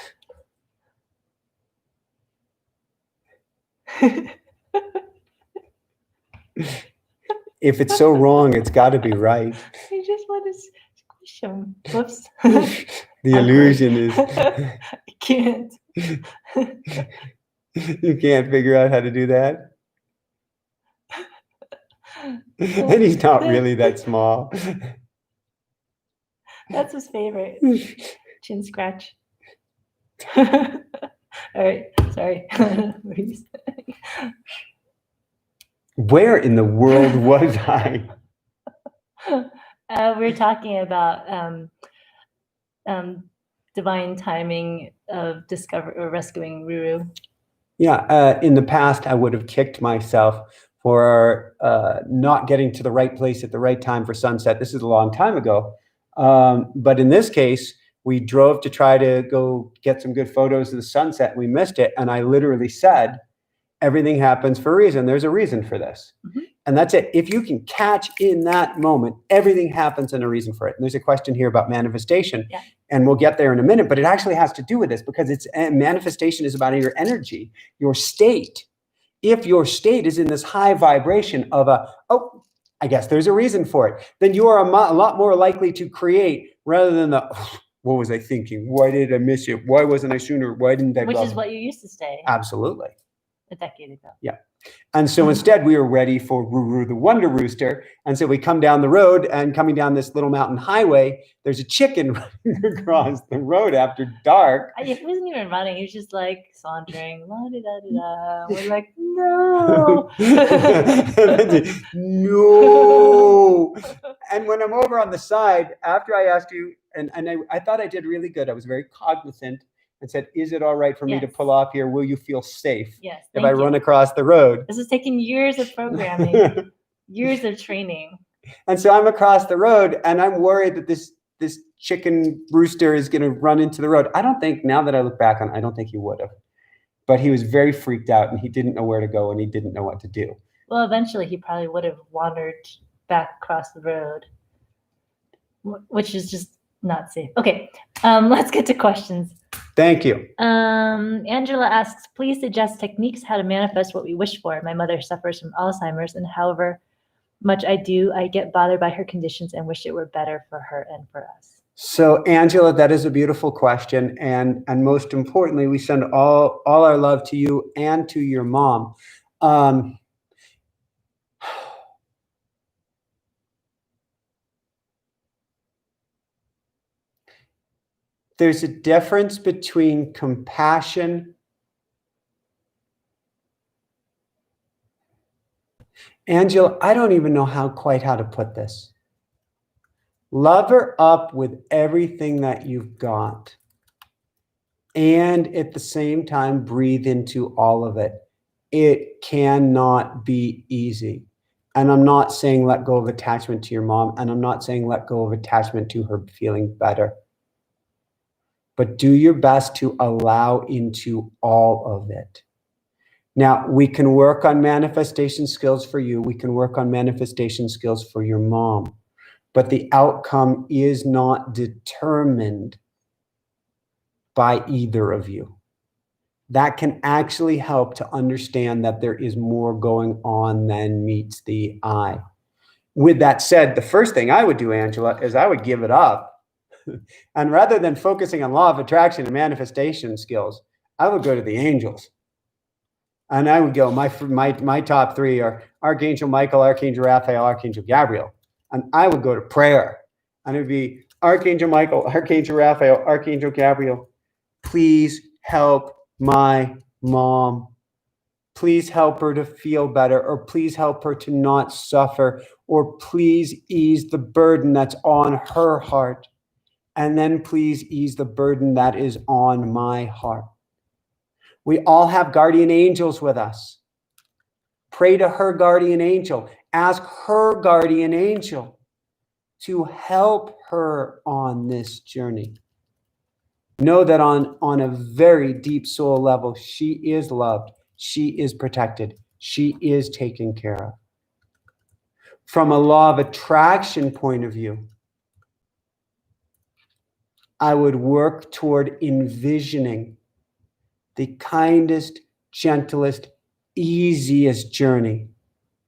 If it's so wrong, it's got to be right. I just want to squish him. Whoops. The illusion is I can't. you can't figure out how to do that. And he's not really that small. That's his favorite. Chin scratch. All right. Sorry. Where in the world was I? We were talking about divine timing of rescuing Ruru. Yeah, in the past, I would have kicked myself for not getting to the right place at the right time for sunset. This is a long time ago. But in this case, we drove to try to go get some good photos of the sunset. We missed it. And I literally said, everything happens for a reason. There's a reason for this. Mm-hmm. And that's it. If you can catch in that moment, everything happens and a reason for it. And there's a question here about manifestation. Yeah. And we'll get there in a minute, but it actually has to do with this because manifestation is about your energy, your state. If your state is in this high vibration of I guess there's a reason for it, then you are a lot more likely to create rather than what was I thinking? Why did I miss it? Why wasn't I sooner? Why didn't I? Which is what you used to say. Absolutely. A decade ago. Yeah. And so instead we were ready for Ruru the Wonder Rooster. And so we come down the road, and coming down this little mountain highway, there's a chicken running across the road after dark. He wasn't even running. He was just like sauntering. La-di-da-di-da. We're like, no. No. And when I'm over on the side, after I asked you, and I thought I did really good. I was very cognizant and said, is it all right for me to pull off here? Will you feel safe if I run across the road? This has taken years of programming, years of training. And so I'm across the road, and I'm worried that this chicken rooster is going to run into the road. I don't think, now that I look back on it, I don't think he would have. But he was very freaked out, and he didn't know where to go, and he didn't know what to do. Well, eventually he probably would have wandered back across the road, which is just not safe. Okay, let's get to questions. Thank you. Angela asks, please suggest techniques how to manifest what we wish for. My mother suffers from Alzheimer's, and however much I do, I get bothered by her conditions and wish it were better for her and for us. So, Angela, that is a beautiful question. And most importantly, we send all our love to you and to your mom. There's a difference between compassion. Angela, I don't even know how to put this. Love her up with everything that you've got. And at the same time, breathe into all of it. It cannot be easy. And I'm not saying let go of attachment to your mom. And I'm not saying let go of attachment to her feeling better. But do your best to allow into all of it. Now, we can work on manifestation skills for you. We can work on manifestation skills for your mom. But the outcome is not determined by either of you. That can actually help to understand that there is more going on than meets the eye. With that said, the first thing I would do, Angela, is I would give it up. And rather than focusing on law of attraction and manifestation skills, I would go to the angels. And I would go, my top three are Archangel Michael, Archangel Raphael, Archangel Gabriel. And I would go to prayer. And it would be Archangel Michael, Archangel Raphael, Archangel Gabriel. Please help my mom. Please help her to feel better, or please help her to not suffer, or please ease the burden that's on her heart. And then please ease the burden that is on my heart. We all have guardian angels with us. Pray to her guardian angel. Ask her guardian angel to help her on this journey. Know that on a very deep soul level, she is loved. She is protected. She is taken care of. From a law of attraction point of view, I would work toward envisioning the kindest, gentlest, easiest journey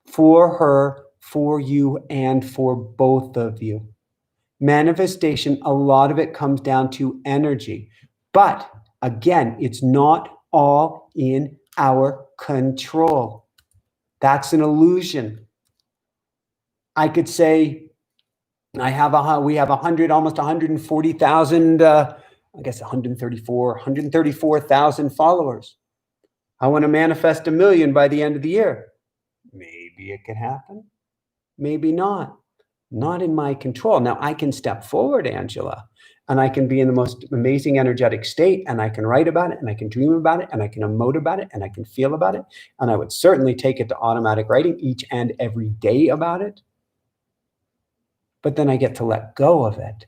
for her, for you, and for both of you. Manifestation, a lot of it comes down to energy. But again, it's not all in our control. That's an illusion. I could say we have 100, almost 140,000, I guess 134,000 followers. I want to manifest 1 million by the end of the year. Maybe it could happen. Maybe not. Not in my control. Now I can step forward, Angela, and I can be in the most amazing energetic state, and I can write about it, and I can dream about it, and I can emote about it, and I can feel about it. And I would certainly take it to automatic writing each and every day about it. But then I get to let go of it.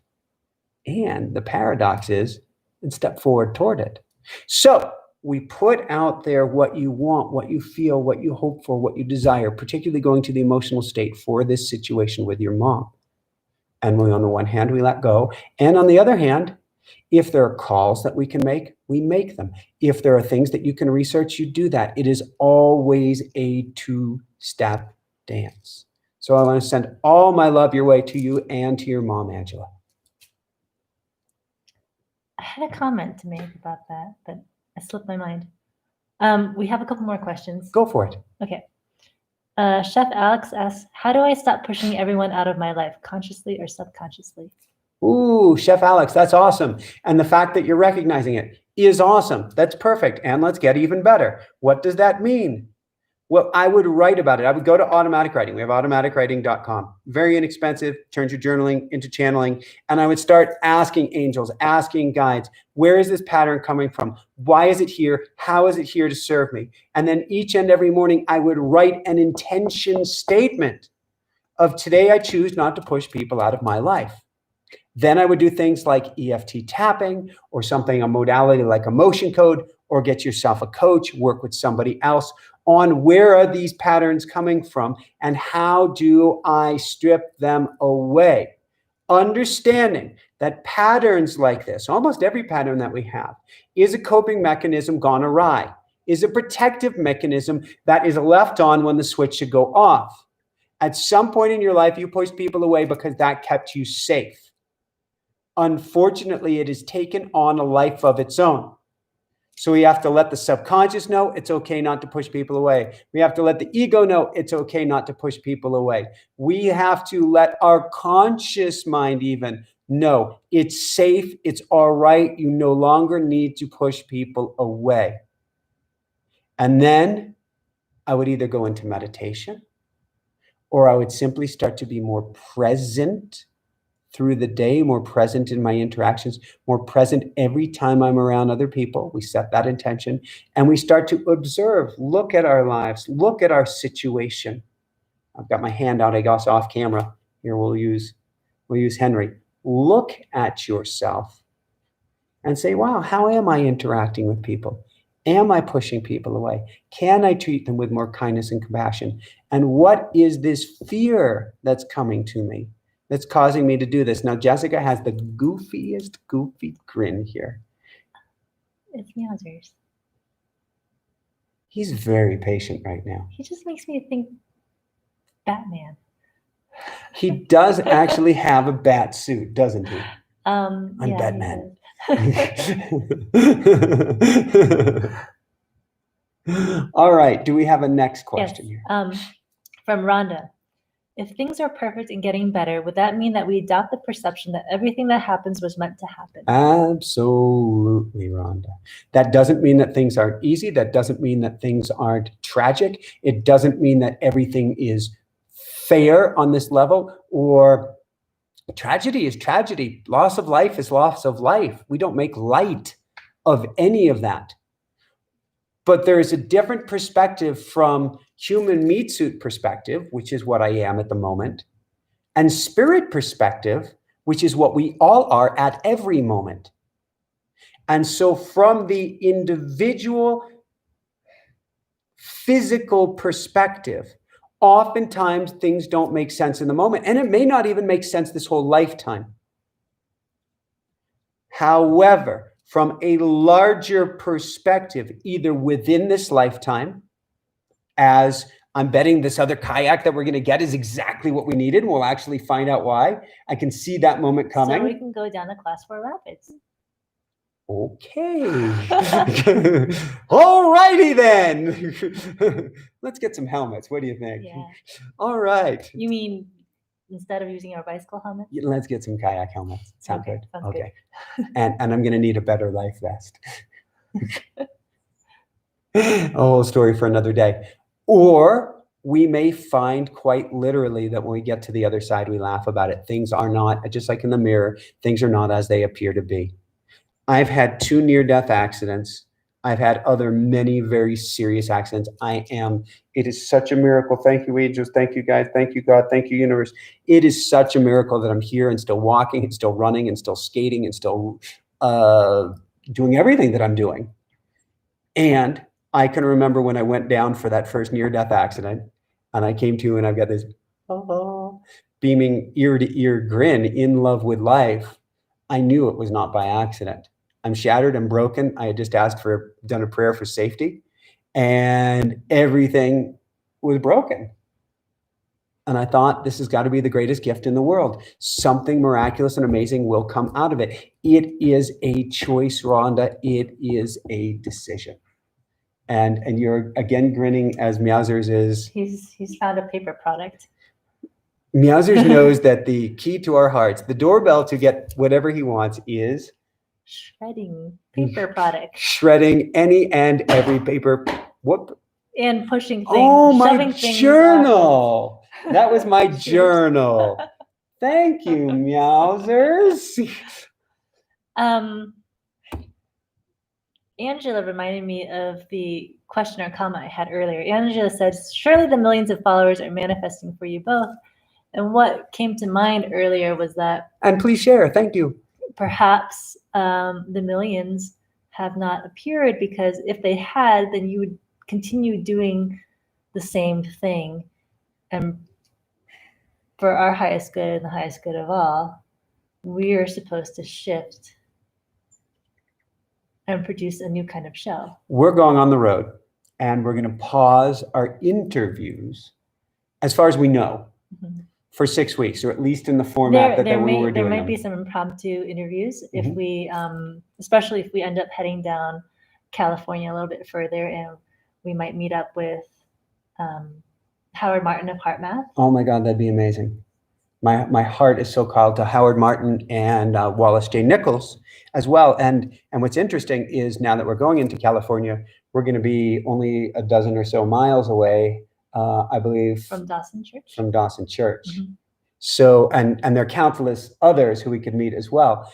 And the paradox is, and step forward toward it. So we put out there what you want, what you feel, what you hope for, what you desire, particularly going to the emotional state for this situation with your mom. And on the one hand, we let go. And on the other hand, if there are calls that we can make, we make them. If there are things that you can research, you do that. It is always a two-step dance. So I want to send all my love your way to you and to your mom, Angela. I had a comment to make about that, but I slipped my mind. We have a couple more questions. Go for it. Okay. Chef Alex asks, how do I stop pushing everyone out of my life, consciously or subconsciously? Ooh, Chef Alex, that's awesome. And the fact that you're recognizing it is awesome. That's perfect. And let's get even better. What does that mean? Well, I would write about it. I would go to automatic writing. We have automaticwriting.com. Very inexpensive, turns your journaling into channeling. And I would start asking angels, asking guides, where is this pattern coming from? Why is it here? How is it here to serve me? And then each and every morning, I would write an intention statement of today I choose not to push people out of my life. Then I would do things like Eft tapping or something, a modality like emotion code, or get yourself a coach, work with somebody else on where are these patterns coming from and how do I strip them away? Understanding that patterns like this, almost every pattern that we have, is a coping mechanism gone awry, is a protective mechanism that is left on when the switch should go off. At some point in your life, you pushed people away because that kept you safe. Unfortunately, it has taken on a life of its own. So we have to let the subconscious know it's okay not to push people away. We have to let the ego know it's okay not to push people away. We have to let our conscious mind even know it's safe, it's all right. You no longer need to push people away. And then I would either go into meditation or I would simply start to be more present through the day, more present in my interactions, more present every time I'm around other people. We set that intention and we start to observe, look at our lives, look at our situation. I've got my hand out, I guess, off camera. Here we'll use Henry. Look at yourself and say, wow, how am I interacting with people? Am I pushing people away? Can I treat them with more kindness and compassion? And what is this fear that's coming to me that's causing me to do this? Now, Jessica has the goofiest goofy grin here. It's Meowsers. He's very patient right now. He just makes me think Batman. He does actually have a bat suit, doesn't he? I'm yeah, Batman. All right. Do we have a next question here? From Rhonda. If things are perfect and getting better, would that mean that we adopt the perception that everything that happens was meant to happen? Absolutely, Rhonda. That doesn't mean that things aren't easy. That doesn't mean that things aren't tragic. It doesn't mean that everything is fair on this level, or tragedy is tragedy. Loss of life is loss of life. We don't make light of any of that. But there is a different perspective from human meat suit perspective, which is what I am at the moment, and spirit perspective, which is what we all are at every moment. And so from the individual physical perspective, oftentimes things don't make sense in the moment, and it may not even make sense this whole lifetime. However, from a larger perspective, either within this lifetime, as I'm betting this other kayak that we're going to get is exactly what we needed, and we'll actually find out why. I can see that moment coming. So we can go down the Class 4 rapids. Okay. All righty then. Let's get some helmets. What do you think? Yeah. All right. You mean instead of using our bicycle helmets? Let's get some kayak helmets. Sound Okay, good? sounds Okay. And I'm going to need a better life vest. A whole story for another day. Or we may find quite literally that when we get to the other side, we laugh about it. Things are not, just like in the mirror, things are not as they appear to be. I've had 2 near-death accidents. I've had many very serious accidents. It is such a miracle. Thank you, angels. Thank you, guys. Thank you, God. Thank you, universe. It is such a miracle that I'm here and still walking and still running and still skating and still doing everything that I'm doing. And I can remember when I went down for that first near-death accident, and I came to, and I've got this beaming ear-to-ear grin, in love with life. I knew it was not by accident. I'm shattered and broken. I had just done a prayer for safety, and everything was broken. And I thought, this has got to be the greatest gift in the world. Something miraculous and amazing will come out of it. It is a choice, Rhonda. It is a decision. And you're again grinning as Meowsers is. He's found a paper product. Meowsers knows that the key to our hearts, the doorbell to get whatever he wants, is shredding paper product. Shredding any and every paper. Whoop. And pushing things. Oh, my journal. That was my journal. Thank you, Meowsers. Angela reminded me of the question or comment I had earlier. Angela says, surely the millions of followers are manifesting for you both. And what came to mind earlier was that... And please share. Thank you. Perhaps the millions have not appeared because if they had, then you would continue doing the same thing. And for our highest good and the highest good of all, we are supposed to shift and produce a new kind of show. We're going on the road, and we're going to pause our interviews, as far as we know, for 6 weeks, or at least in the format that we were doing. There might be some impromptu interviews if we, especially if we end up heading down California a little bit further, and we might meet up with Howard Martin of Heart Math. Oh my God, that'd be amazing. My heart is so called to Howard Martin and Wallace J. Nichols as well. And what's interesting is now that we're going into California, we're going to be only a dozen or so miles away, I believe. From Dawson Church. From Dawson Church. So, and there are countless others who we could meet as well.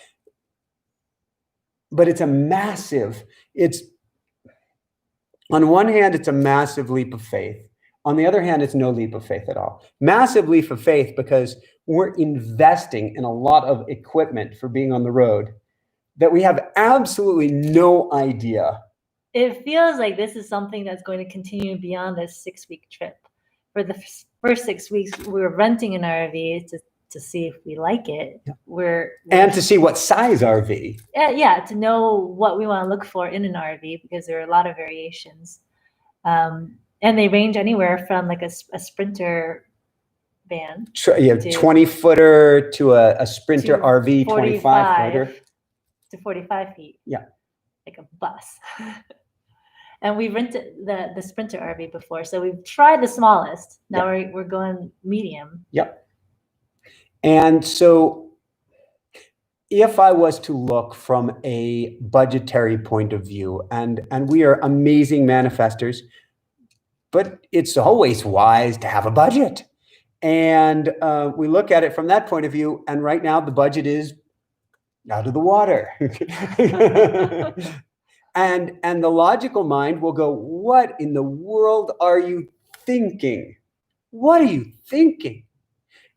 But it's a massive, on one hand, it's a massive leap of faith. On the other hand, it's no leap of faith at all. Massive leap of faith because we're investing in a lot of equipment for being on the road that we have absolutely no idea. It feels like this is something that's going to continue beyond this 6-week trip. For the first 6 weeks, we were renting an RV to see if we like it. Yeah. And to see what size RV. Yeah, to know what we want to look for in an RV because there are a lot of variations. And they range anywhere from like a Sprinter van. 20-footer to a Sprinter RV, 25-footer. To 45 feet. Yeah. Like a bus. And we rented the Sprinter RV before, so we've tried the smallest. Now we're going medium. Yep. And so if I was to look from a budgetary point of view, and we are amazing manifestors, but it's always wise to have a budget. And we look at it from that point of view, and right now the budget is out of the water. And the logical mind will go, what in the world are you thinking? What are you thinking?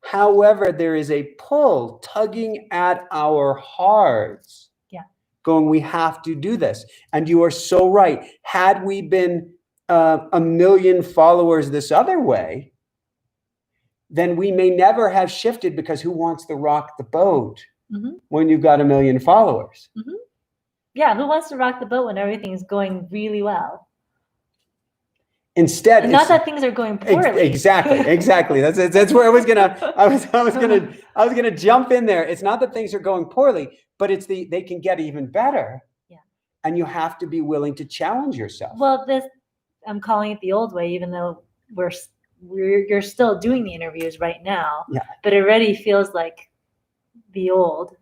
However, there is a pull tugging at our hearts, going, we have to do this. And you are so right. Had we been 1 million followers this other way, then we may never have shifted, because who wants to rock the boat when you've got 1 million followers? Yeah, who wants to rock the boat when everything is going really well? Instead, and not that things are going poorly. Exactly. That's where I was gonna jump in there. It's not that things are going poorly, but it's they can get even better. Yeah. And you have to be willing to challenge yourself. Well, I'm calling it the old way, even though you're still doing the interviews right now. Yeah. But it already feels like the old.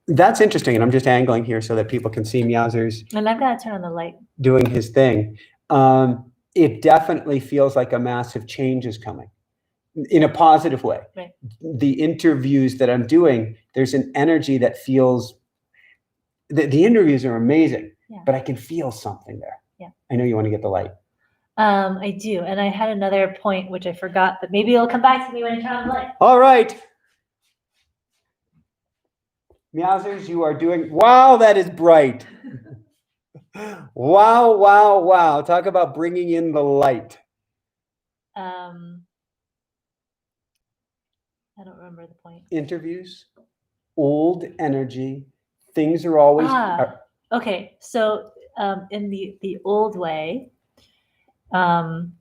That's interesting, and I'm just angling here so that people can see Meowsers. And I've got to turn on the light. Doing his thing. It definitely feels like a massive change is coming in a positive way. Right. The interviews that I'm doing, there's an energy that feels, the interviews are amazing, but I can feel something there. Yeah. I know you want to get the light. I do. And I had another point, which I forgot, but maybe it'll come back to me when I turn on the light. All right. Meowsers, you are doing, wow, that is bright. Wow. Talk about bringing in the light. I don't remember the point. Interviews, old energy, things are always... Okay, so in the old way, I'm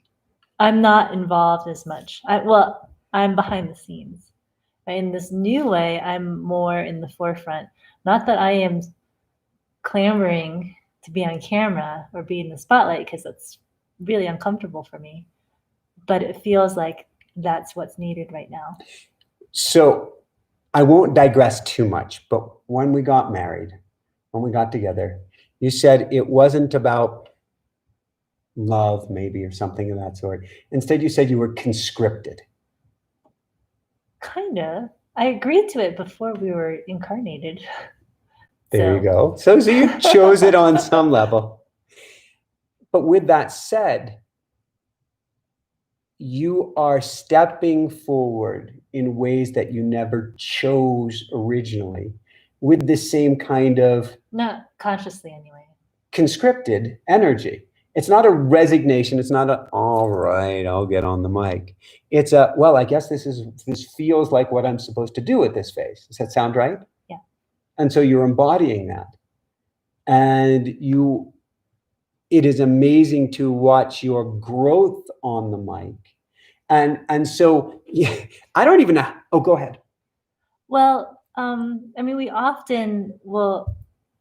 not involved as much. I'm behind the scenes. In this new way, I'm more in the forefront. Not that I am clamoring to be on camera or be in the spotlight, because that's really uncomfortable for me. But it feels like that's what's needed right now. So I won't digress too much, but when we got married, when we got together, you said it wasn't about love, maybe, or something of that sort. Instead, you said you were conscripted. Kinda. I agreed to it before we were incarnated. There you go. So you chose it on some level. But with that said, you are stepping forward in ways that you never chose originally, with the same kind of... Not consciously, anyway. Conscripted energy. It's not a resignation. It's not a, all right, I'll get on the mic. It's a, well, I guess this feels like what I'm supposed to do at this phase. Does that sound right? Yeah. And so you're embodying that. And it is amazing to watch your growth on the mic. And so, yeah, I don't even know. Oh, go ahead. Well, we often will,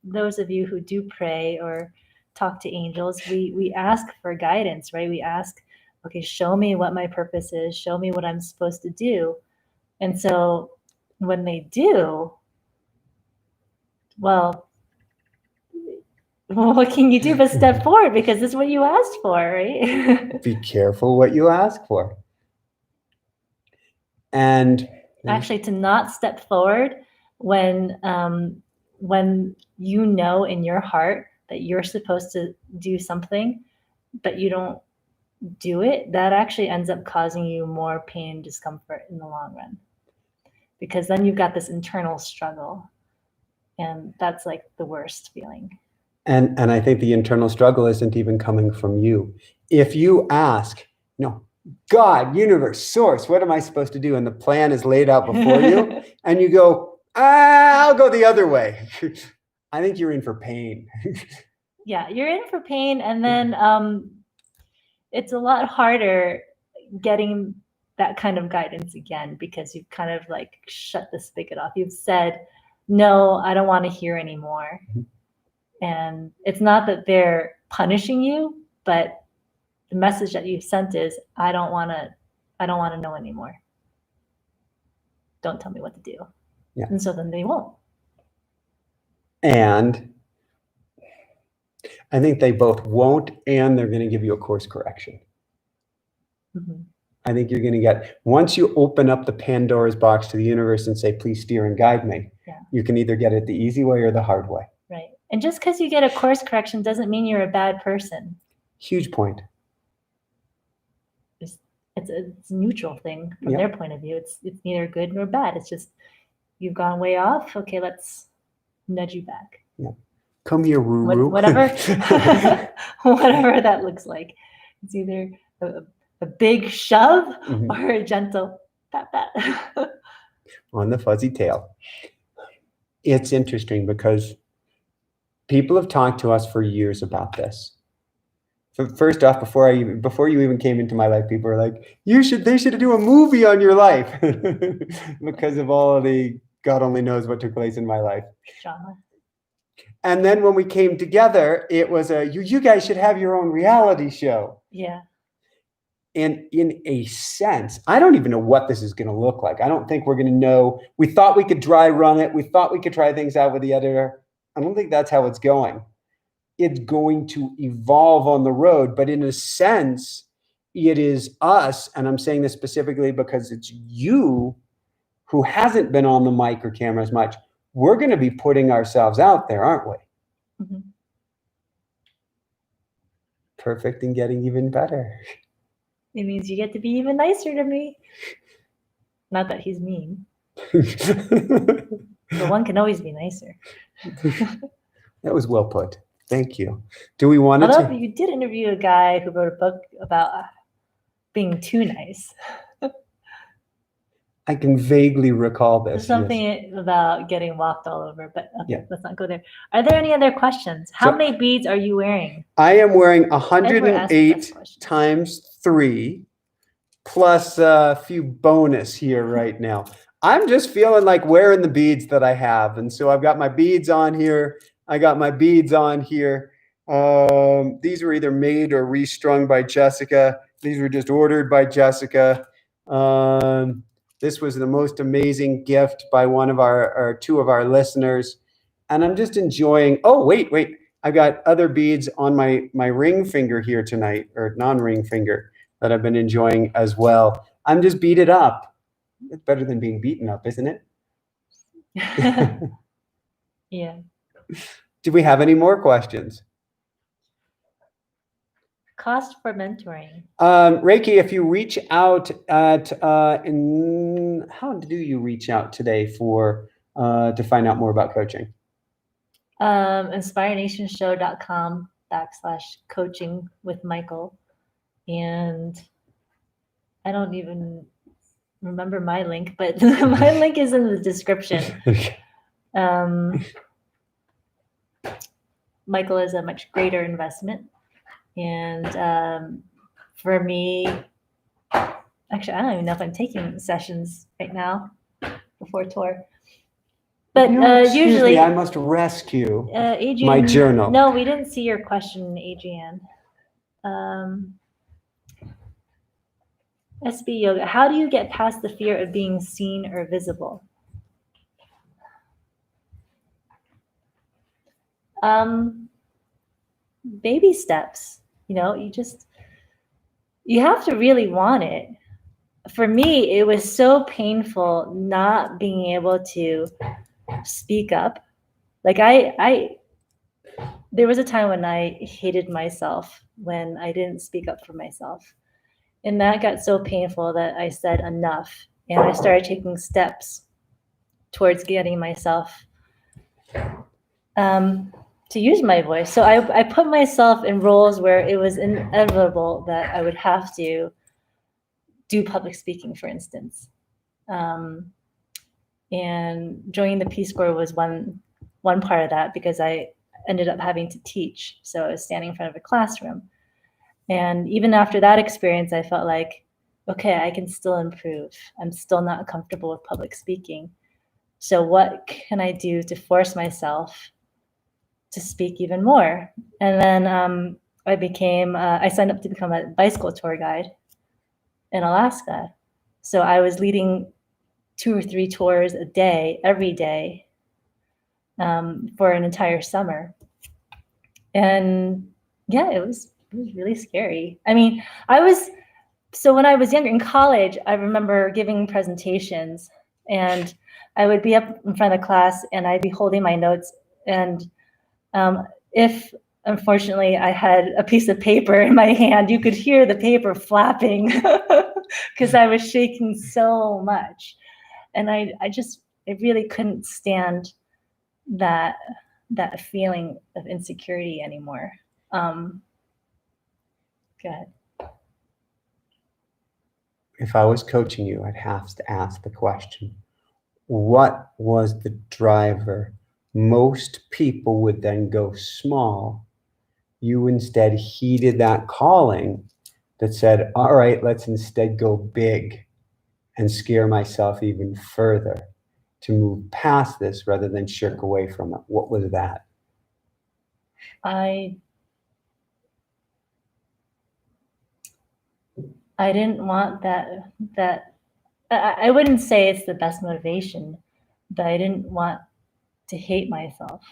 those of you who do pray or talk to angels, we ask for guidance, right? We ask, okay, show me what my purpose is, show me what I'm supposed to do. And so when they do, well, what can you do but step forward, because this is what you asked for, right? Be careful what you ask for. And actually, to not step forward when you know in your heart that you're supposed to do something, but you don't do it, that actually ends up causing you more pain and discomfort in the long run. Because then you've got this internal struggle, and that's like the worst feeling. And I think the internal struggle isn't even coming from you. If you ask, God, universe, source, what am I supposed to do? And the plan is laid out before you, and you go, I'll go the other way. I think you're in for pain. Yeah, you're in for pain. And then it's a lot harder getting that kind of guidance again, because you've kind of like shut the spigot off. You've said, no, I don't want to hear anymore. Mm-hmm. And it's not that they're punishing you, but the message that you sent is, I don't want to know anymore. Don't tell me what to do. Yeah. And so then they won't. And I think they both won't, and they're going to give you a course correction. Mm-hmm. I think you're going to get, once you open up the Pandora's box to the universe and say, please steer and guide me, you can either get it the easy way or the hard way. Right. And just because you get a course correction doesn't mean you're a bad person. Huge point. It's a neutral thing from their point of view. It's neither good nor bad. It's just, you've gone way off. Okay, let's nudge you back. Yeah. Come here, Ruru. Whatever that looks like. It's either a big shove or a gentle pat. On the fuzzy tail. It's interesting because people have talked to us for years about this. So first off, before you even came into my life, people were like, they should do a movie on your life because of all of the God only knows what took place in my life. Drama. And then when we came together, it was you guys should have your own reality show. Yeah. And in a sense, I don't even know what this is going to look like. I don't think we're going to know. We thought we could dry run it. We thought we could try things out with the editor. I don't think that's how it's going. It's going to evolve on the road, but in a sense, it is us, and I'm saying this specifically because it's you who hasn't been on the mic or camera as much. We're going to be putting ourselves out there, aren't we? Mm-hmm. Perfect and getting even better. It means you get to be even nicer to me. Not that he's mean. But one can always be nicer. That was well put. Thank you. Do we want to? Although you did interview a guy who wrote a book about being too nice. I can vaguely recall this. There's something about getting walked all over, but okay, let's not go there. Are there any other questions? How many beads are you wearing? I am wearing 108 times 3 plus a few bonus here right now. I'm just feeling like wearing the beads that I have. And so I've got my beads on here. I got my beads on here. These were either made or restrung by Jessica. These were just ordered by Jessica. This was the most amazing gift by one of our two of our listeners. And I'm just enjoying, oh, wait. I've got other beads on my ring finger here tonight, or non-ring finger, that I've been enjoying as well. I'm just beaded up. It's better than being beaten up, isn't it? Yeah. Do we have any more questions? Cost for mentoring. Reiki, if you reach out at, how do you reach out today to find out more about coaching? InspireNationShow.com/coaching with Michael. And I don't even remember my link, but my link is in the description. Michael is a much greater investment. And for me, actually, I don't even know if I'm taking sessions right now before tour. But usually, I must rescue Adrian, my journal. No, we didn't see your question, Adrian. SB Yoga, how do you get past the fear of being seen or visible? Baby steps. You have to really want it. For me, it was so painful not being able to speak up. Like there was a time when I hated myself when I didn't speak up for myself. And that got so painful that I said enough. And I started taking steps towards getting myself to use my voice. So I put myself in roles where it was inevitable that I would have to do public speaking, for instance. And joining the Peace Corps was one part of that, because I ended up having to teach. So I was standing in front of a classroom. And even after that experience, I felt like, okay, I can still improve. I'm still not comfortable with public speaking. So what can I do to force myself to speak even more? And then I signed up to become a bicycle tour guide in Alaska. So I was leading 2 or 3 tours a day, every day, for an entire summer. And yeah, it was really scary. I mean, so when I was younger in college, I remember giving presentations, and I would be up in front of the class and I'd be holding my notes. And if unfortunately I had a piece of paper in my hand, you could hear the paper flapping because I was shaking so much. And I really couldn't stand that feeling of insecurity anymore. Go ahead. If I was coaching you, I'd have to ask the question, what was the driver? Most people would then go small. You instead heeded that calling that said, all right, let's instead go big and scare myself even further to move past this rather than shirk away from it. What was that? I didn't want that. I wouldn't say it's the best motivation, but I didn't want to hate myself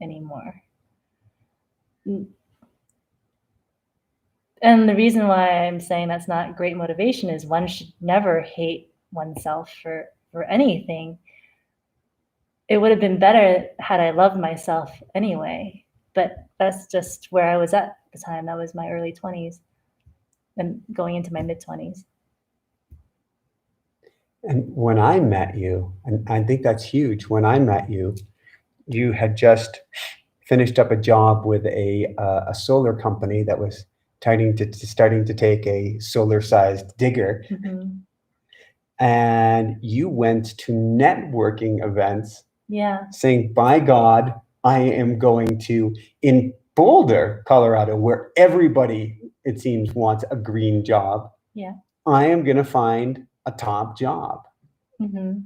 anymore. And the reason why I'm saying that's not great motivation is one should never hate oneself for anything. It would have been better had I loved myself anyway, but that's just where I was at the time. That was my early 20s and going into my mid 20s. And when I met you, and I think that's huge, when I met you, you had just finished up a job with a solar company that was starting to take a solar-sized digger. Mm-hmm. And you went to networking events, Yeah, saying, by God, I am going to, in Boulder, Colorado, where everybody, it seems, wants a green job. yeah. I am going to find a top job. Mm-hmm.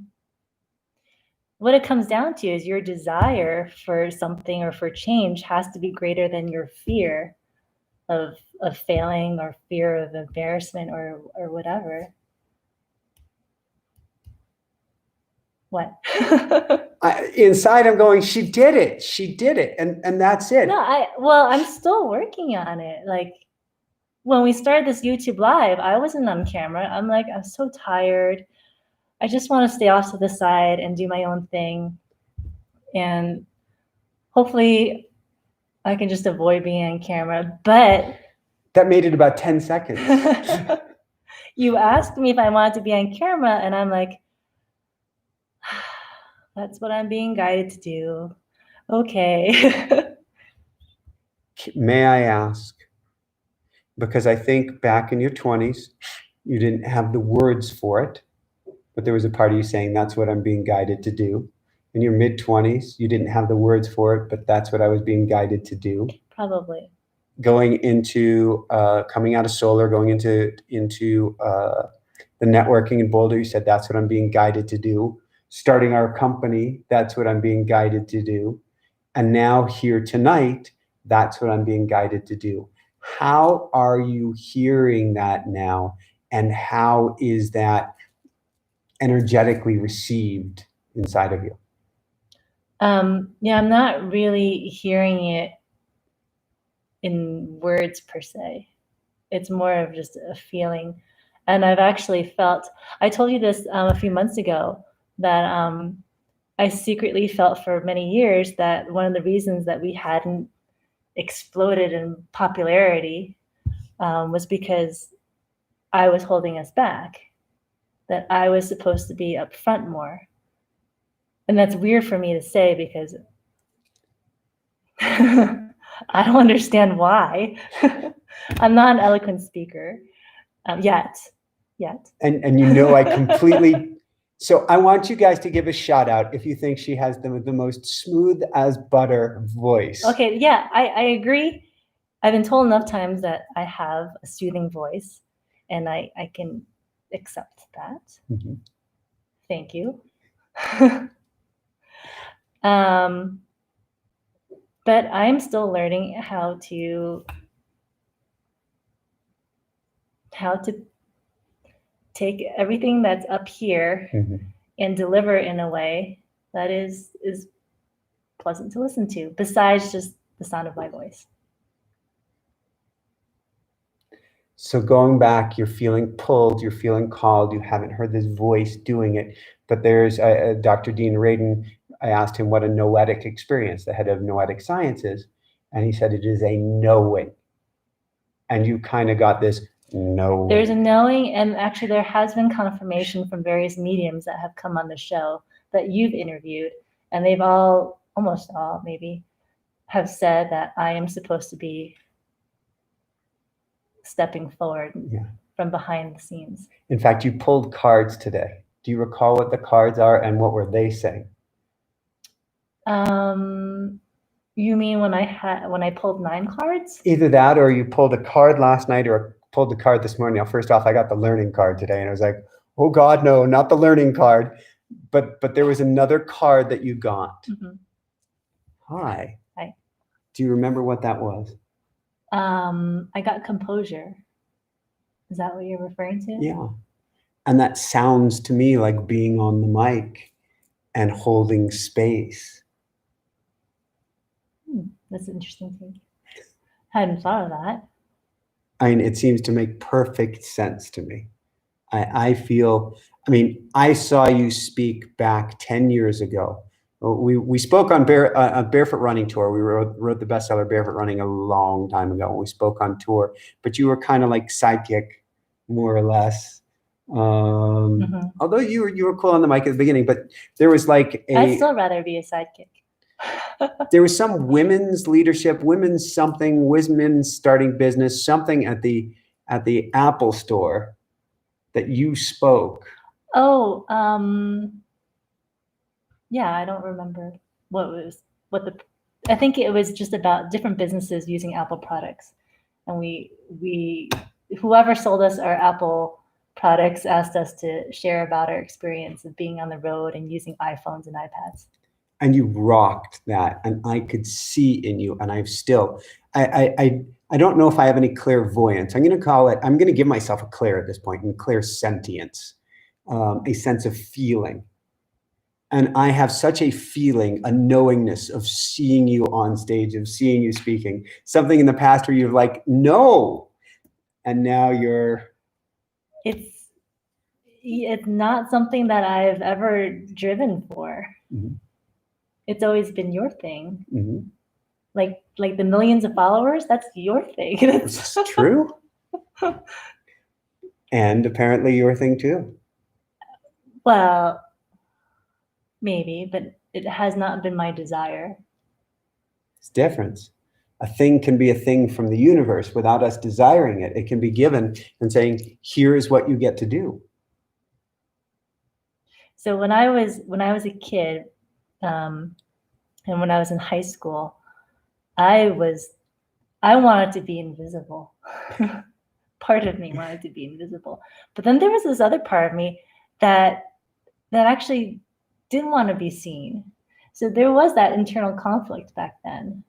What it comes down to is your desire for something or for change has to be greater than your fear of failing or fear of embarrassment or whatever. What? Inside, I'm going, she did it. She did it. And that's it. No, I'm still working on it. Like when we started this YouTube live, I wasn't on camera. I'm like, I'm so tired. I just want to stay off to the side and do my own thing. And hopefully I can just avoid being on camera. But that made it about 10 seconds. You asked me if I wanted to be on camera, and I'm like, that's what I'm being guided to do. Okay. May I ask, because I think back in your 20s, you didn't have the words for it, but there was a part of you saying, that's what I'm being guided to do. In your mid-20s, you didn't have the words for it, but that's what I was being guided to do. Probably. Going into, coming out of solar, going into the networking in Boulder, you said, that's what I'm being guided to do. Starting our company, that's what I'm being guided to do. And now here tonight, that's what I'm being guided to do. How are you hearing that now? And how is that energetically received inside of you? Yeah, I'm not really hearing it in words per se. It's more of just a feeling. And I've actually felt, I told you this a few months ago, that I secretly felt for many years that one of the reasons that we hadn't exploded in popularity was because I was holding us back, that I was supposed to be up front more. And that's weird for me to say because I don't understand why. I'm not an eloquent speaker yet. And you know, I completely, so I want you guys to give a shout out if you think she has the most smooth as butter voice. Okay, yeah, I agree. I've been told enough times that I have a soothing voice, and I can accept that. Mm-hmm. Thank you. But I'm still learning how to how to take everything that's up here Mhm. and deliver it in a way that is pleasant to listen to, besides just the sound of my voice. So going back, you're feeling pulled, you're feeling called, you haven't heard this voice doing it, but there's Dr. Dean Radin. I asked him what a noetic experience, the head of noetic sciences, and he said it is a knowing. And you kind of got this knowing. There's a knowing, and actually there has been confirmation from various mediums that have come on the show that you've interviewed, and they've all, almost all maybe, have said that I am supposed to be stepping forward from behind the scenes. In fact, you pulled cards today. Do you recall what the cards are and what were they saying? You mean when I pulled 9 cards? Either that, or you pulled a card last night, or pulled the card this morning. Now, first off, I got the learning card today, and I was like, "Oh God, no, not the learning card." But there was another card that you got. Mm-hmm. Hi. Hi. Do you remember what that was? I got composure. Is that what you're referring to? Yeah. And that sounds to me like being on the mic and holding space. That's interesting thing. Hadn't thought of that. I mean, it seems to make perfect sense to me. I feel, I mean, I saw you speak back 10 years ago. We spoke on Barefoot Running Tour. We wrote the bestseller Barefoot Running a long time ago when we spoke on tour, but you were kind of like sidekick, more or less. Although you were cool on the mic at the beginning, but there was like I'd still rather be a sidekick. There was some women's leadership, women's something, women's starting business, something at the Apple store that you spoke. Oh, yeah, I don't remember I think it was just about different businesses using Apple products. And whoever sold us our Apple products asked us to share about our experience of being on the road and using iPhones and iPads. And you rocked that, and I could see in you, and I've still, I don't know if I have any clairvoyance. I'm going to give myself a clair at this point, and clairsentience, a sense of feeling. And I have such a feeling, a knowingness of seeing you on stage, of seeing you speaking, something in the past where you're like, no, and now you're. It's not something that I've ever driven for. Mm-hmm. It's always been your thing. Mm-hmm. Like the millions of followers, that's your thing. It's true. And apparently your thing too. Well, maybe, but it has not been my desire. It's different. A thing can be a thing from the universe without us desiring it. It can be given and saying, here is what you get to do. So when I was a kid, and when I was in high school, I wanted to be invisible. Part of me wanted to be invisible. But then there was this other part of me that actually didn't want to be seen. So there was that internal conflict back then.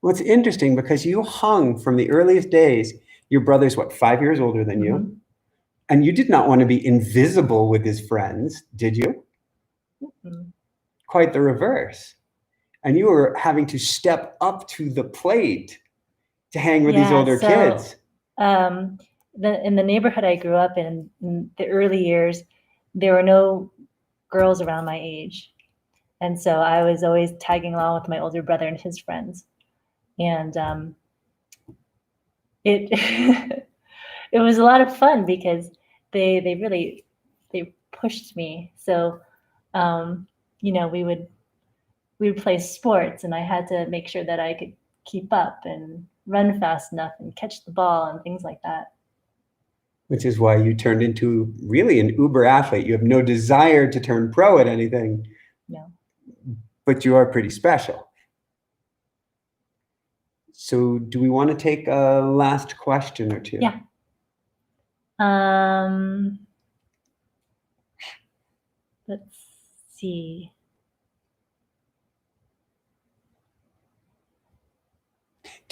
Well, it's interesting because you hung from the earliest days. Your brother's 5 years older than you? Mm-hmm. And you did not want to be invisible with his friends, did you? Mm-hmm. Quite the reverse. And you were having to step up to the plate to hang with these older kids. In the neighborhood I grew up in the early years, there were no girls around my age. And so I was always tagging along with my older brother and his friends. And it it was a lot of fun because they really pushed me. So we would play sports, and I had to make sure that I could keep up and run fast enough and catch the ball and things like that. Which is why you turned into really an uber athlete. You have no desire to turn pro at anything. No. But you are pretty special. So do we want to take a last question or two? Yeah. Let's see.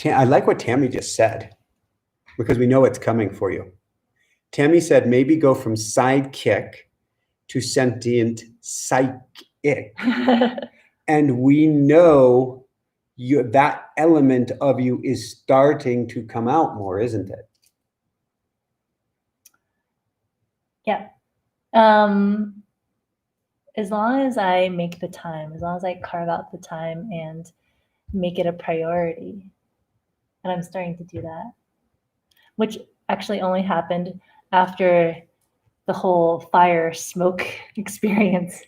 I like what Tammy just said, because we know it's coming for you. Tammy said maybe go from sidekick to sentient psychic. And we know that element of you is starting to come out more, isn't it? Yeah. As long as I make the time, as long as I carve out the time and make it a priority, and I'm starting to do that, which actually only happened after the whole fire smoke experience.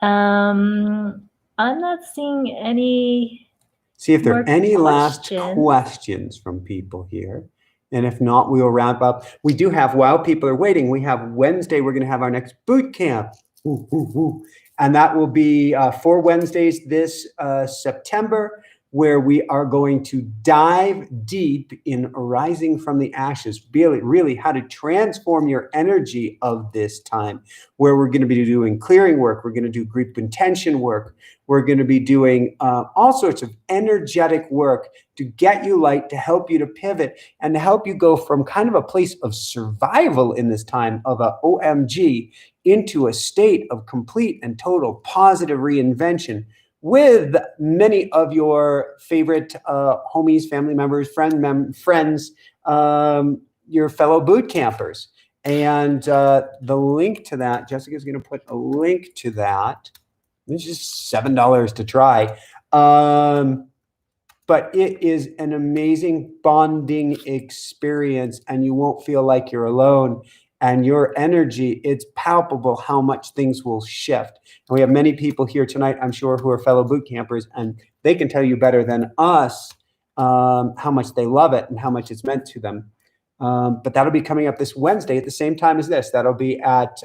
I'm not seeing any. See if there are any last questions from people here. And if not, we will wrap up. We do have, while people are waiting, we have Wednesday, we're going to have our next boot camp. Ooh, ooh, ooh. And that will be 4 Wednesdays this September, where we are going to dive deep in rising from the ashes, really how to transform your energy of this time, where we're going to be doing clearing work. We're going to do group intention work. We're going to be doing all sorts of energetic work to get you light, to help you to pivot, and to help you go from kind of a place of survival in this time of a OMG into a state of complete and total positive reinvention, with many of your favorite homies, family members, friends, your fellow boot campers. And the link to that, Jessica's going to put a link to that. It's just $7 to try. But it is an amazing bonding experience, and you won't feel like you're alone. And your energy, it's palpable how much things will shift. And we have many people here tonight, I'm sure, who are fellow boot campers, and they can tell you better than us how much they love it and how much it's meant to them. But that'll be coming up this Wednesday at the same time as this. That'll be at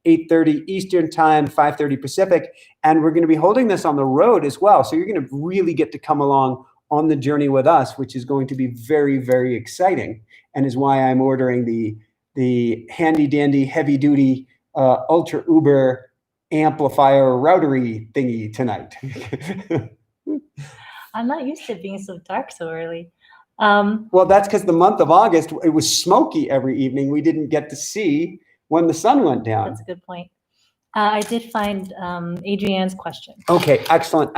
8:30 Eastern time, 5:30 Pacific. And we're going to be holding this on the road as well. So you're going to really get to come along on the journey with us, which is going to be very, very exciting, and is why I'm ordering the handy dandy heavy duty ultra uber amplifier routery thingy tonight. I'm not used to it being so dark so early. Well, that's because the month of August, it was smoky every evening. We didn't get to see when the sun went down. That's a good point. I did find Adrienne's question. Okay, excellent.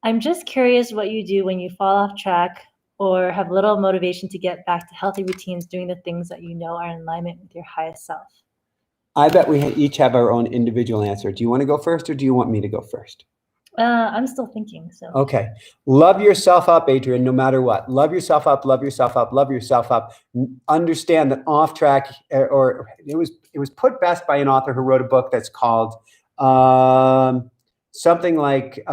I'm just curious what you do when you fall off track or have little motivation to get back to healthy routines, doing the things that you know are in alignment with your highest self. I bet we each have our own individual answer. Do you want to go first, or do you want me to go first? I'm still thinking. So okay, love yourself up, Adrienne. No matter what, love yourself up. Love yourself up. Love yourself up. Understand that off track, or it was put best by an author who wrote a book that's called something like.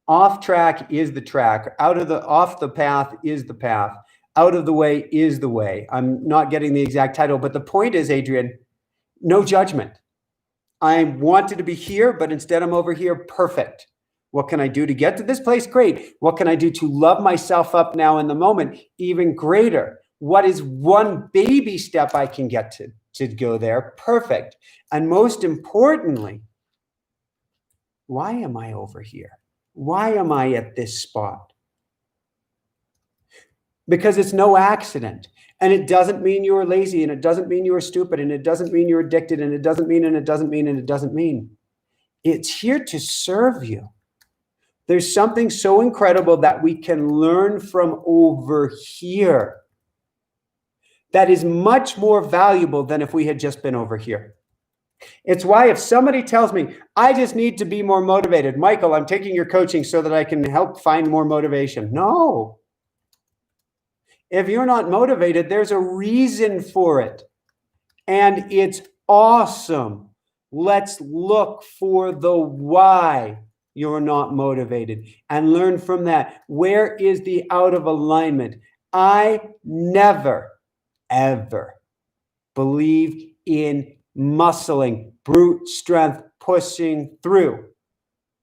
Off track is the track. Off the path is the path. Out of the way is the way. I'm not getting the exact title, but the point is, Adrienne, no judgment. I wanted to be here, but instead I'm over here. Perfect. What can I do to get to this place? Great. What can I do to love myself up now in the moment? Even greater. What is one baby step I can get to go there? Perfect. And most importantly, why am I over here? Why am I at this spot? Because it's no accident. And it doesn't mean you were lazy, and it doesn't mean you were stupid, and it doesn't mean you're addicted, and it doesn't mean, and it doesn't mean, and it doesn't mean. It's here to serve you. There's something so incredible that we can learn from over here that is much more valuable than if we had just been over here. It's why if somebody tells me, I just need to be more motivated, Michael, I'm taking your coaching so that I can help find more motivation. No. If you're not motivated, there's a reason for it. And it's awesome. Let's look for the why you're not motivated and learn from that. Where is the out of alignment? I never, ever believe in muscling, brute strength, pushing through.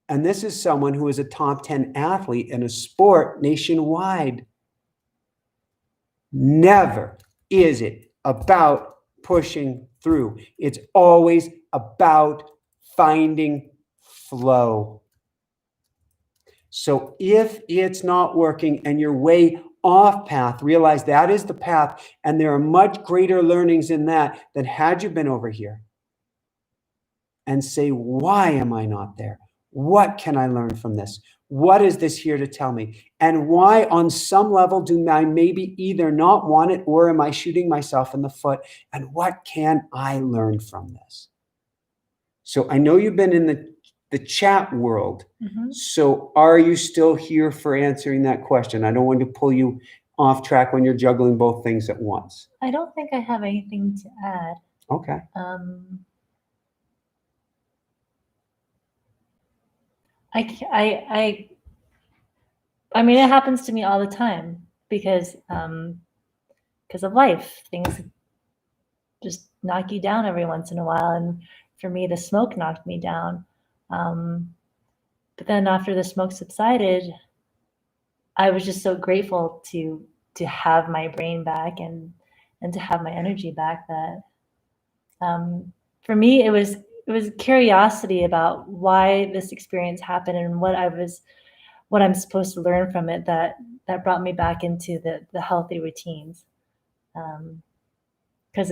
And this is someone who is a top 10 athlete in a sport nationwide. Never is it about pushing through. It's always about finding flow. So if it's not working and you're way off path, realize that is the path, and there are much greater learnings in that than had you been over here. And say, why am I not there? What can I learn from this? What is this here to tell me? And why, on some level, do I maybe either not want it, or am I shooting myself in the foot? And what can I learn from this? So I know you've been in the chat world. Mm-hmm. So are you still here for answering that question? I don't want to pull you off track when you're juggling both things at once. I don't think I have anything to add. Okay. I mean, it happens to me all the time because of life. Things just knock you down every once in a while. And for me, the smoke knocked me down. But then after the smoke subsided, I was just so grateful to have my brain back and to have my energy back that for me, it was curiosity about why this experience happened and what I'm supposed to learn from it that brought me back into the healthy routines. Because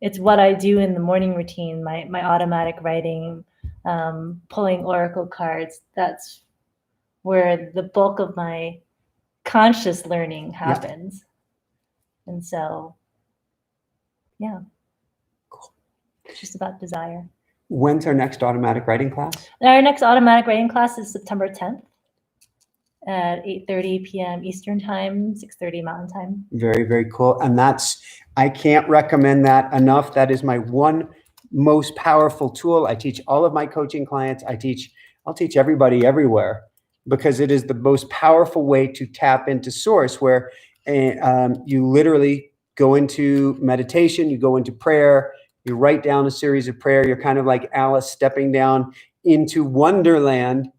it's what I do in the morning routine, my automatic writing, pulling oracle cards. That's where the bulk of my conscious learning happens. Yeah. And so, yeah. It's just about desire. When's our next automatic writing class? Our next automatic writing class is September 10th at 8:30 p.m. Eastern Time, 6:30 Mountain Time. Very, very cool. And I can't recommend that enough. That is my one most powerful tool. I teach all of my coaching clients. I'll teach everybody everywhere, because it is the most powerful way to tap into source, where you literally go into meditation, you go into prayer, you write down a series of prayer. You're kind of like Alice stepping down into Wonderland,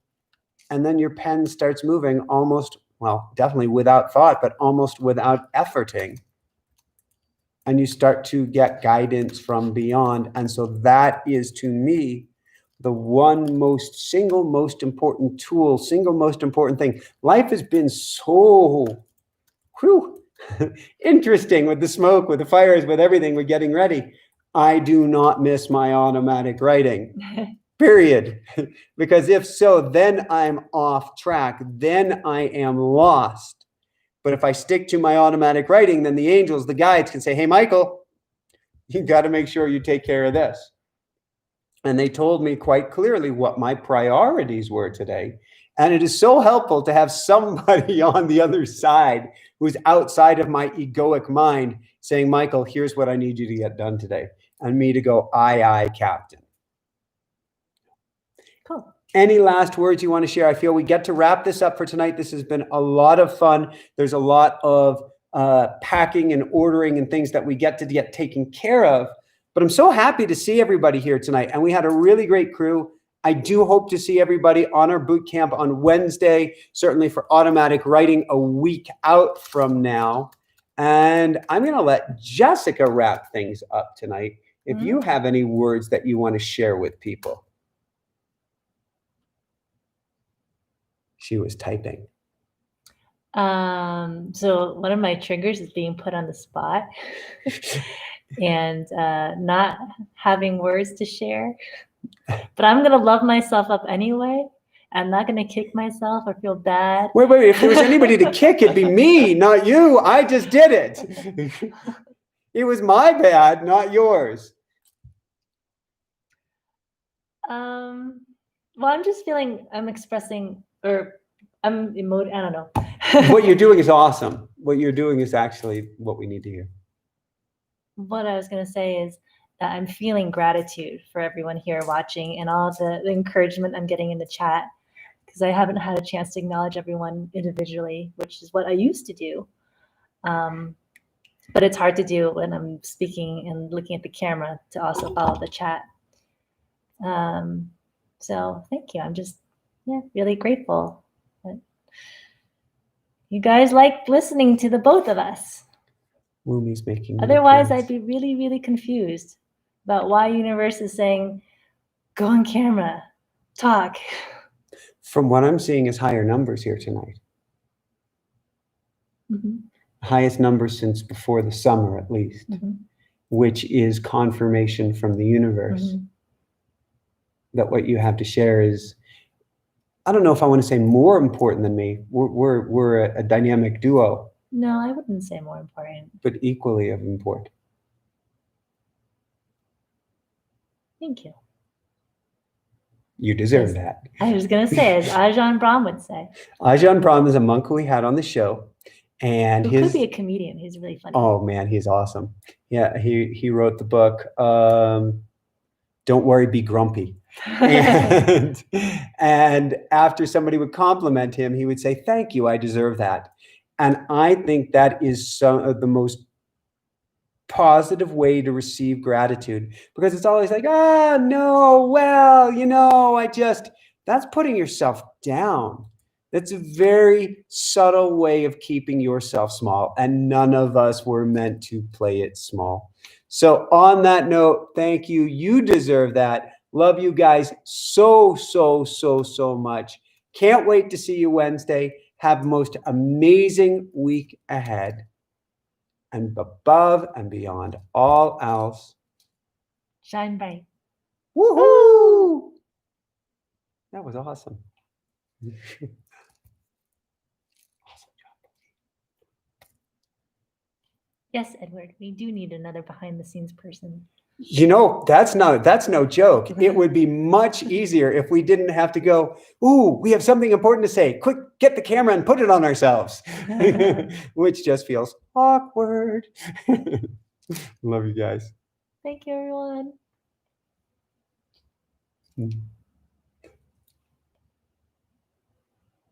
and then your pen starts moving almost, well, definitely without thought, but almost without efforting. And you start to get guidance from beyond. And so that is, to me, the single most important tool, single most important thing. Life has been so interesting with the smoke, with the fires, with everything. We're getting ready. I do not miss my automatic writing, period. Because if so, then I'm off track. Then I am lost. But if I stick to my automatic writing, then the angels, the guides can say, hey, Michael, you got to make sure you take care of this. And they told me quite clearly what my priorities were today. And it is so helpful to have somebody on the other side who's outside of my egoic mind saying, Michael, here's what I need you to get done today. And me to go, aye, aye, Captain. Cool. Any last words you want to share? I feel we get to wrap this up for tonight. This has been a lot of fun. There's a lot of packing and ordering and things that we get to get taken care of. But I'm so happy to see everybody here tonight. And we had a really great crew. I do hope to see everybody on our boot camp on Wednesday, certainly for automatic writing a week out from now. And I'm going to let Jessica wrap things up tonight. If you have any words that you want to share with people. She was typing. So one of my triggers is being put on the spot and not having words to share. But I'm going to love myself up anyway. I'm not going to kick myself or feel bad. Wait. If there was anybody to kick, it'd be me, not you. I just did it. It was my bad, not yours. Well, I'm just feeling I'm expressing, or I'm emoting. I don't know. What you're doing is awesome. What you're doing is actually what we need to hear. What I was going to say is that I'm feeling gratitude for everyone here watching and all the encouragement I'm getting in the chat, because I haven't had a chance to acknowledge everyone individually, which is what I used to do. But it's hard to do when I'm speaking and looking at the camera to also follow the chat. So thank you. I'm just really grateful that you guys like listening to the both of us. Wumi's making. Otherwise, I'd be really, really confused about why universe is saying, go on camera, talk. From what I'm seeing is higher numbers here tonight. highest number since before the summer, at least, which is confirmation from the universe that what you have to share is, I don't know if I want to say more important than me. We're a dynamic duo. No, I wouldn't say more important. But equally of import. Thank you. You deserve that. I was going to say, as Ajahn Brahm would say. Ajahn Brahm is a monk who we had on the show. And Who could be a comedian. He's really funny. Oh, man, he's awesome. Yeah, he wrote the book, Don't Worry, Be Grumpy. And after somebody would compliment him, he would say, thank you, I deserve that. And I think that is some of the most positive way to receive gratitude, because it's always like, no, well, that's putting yourself down. That's a very subtle way of keeping yourself small, and none of us were meant to play it small. So on that note, thank you. You deserve that. Love you guys so much. Can't wait to see you Wednesday. Have the most amazing week ahead. And above and beyond all else, shine bright. Woohoo! That was awesome. Awesome job. Yes, Edward, we do need another behind the scenes person. That's no joke. It would be much easier if we didn't have to go, we have something important to say. Quick, get the camera and put it on ourselves. Which just feels awkward. Love you guys. Thank you, everyone.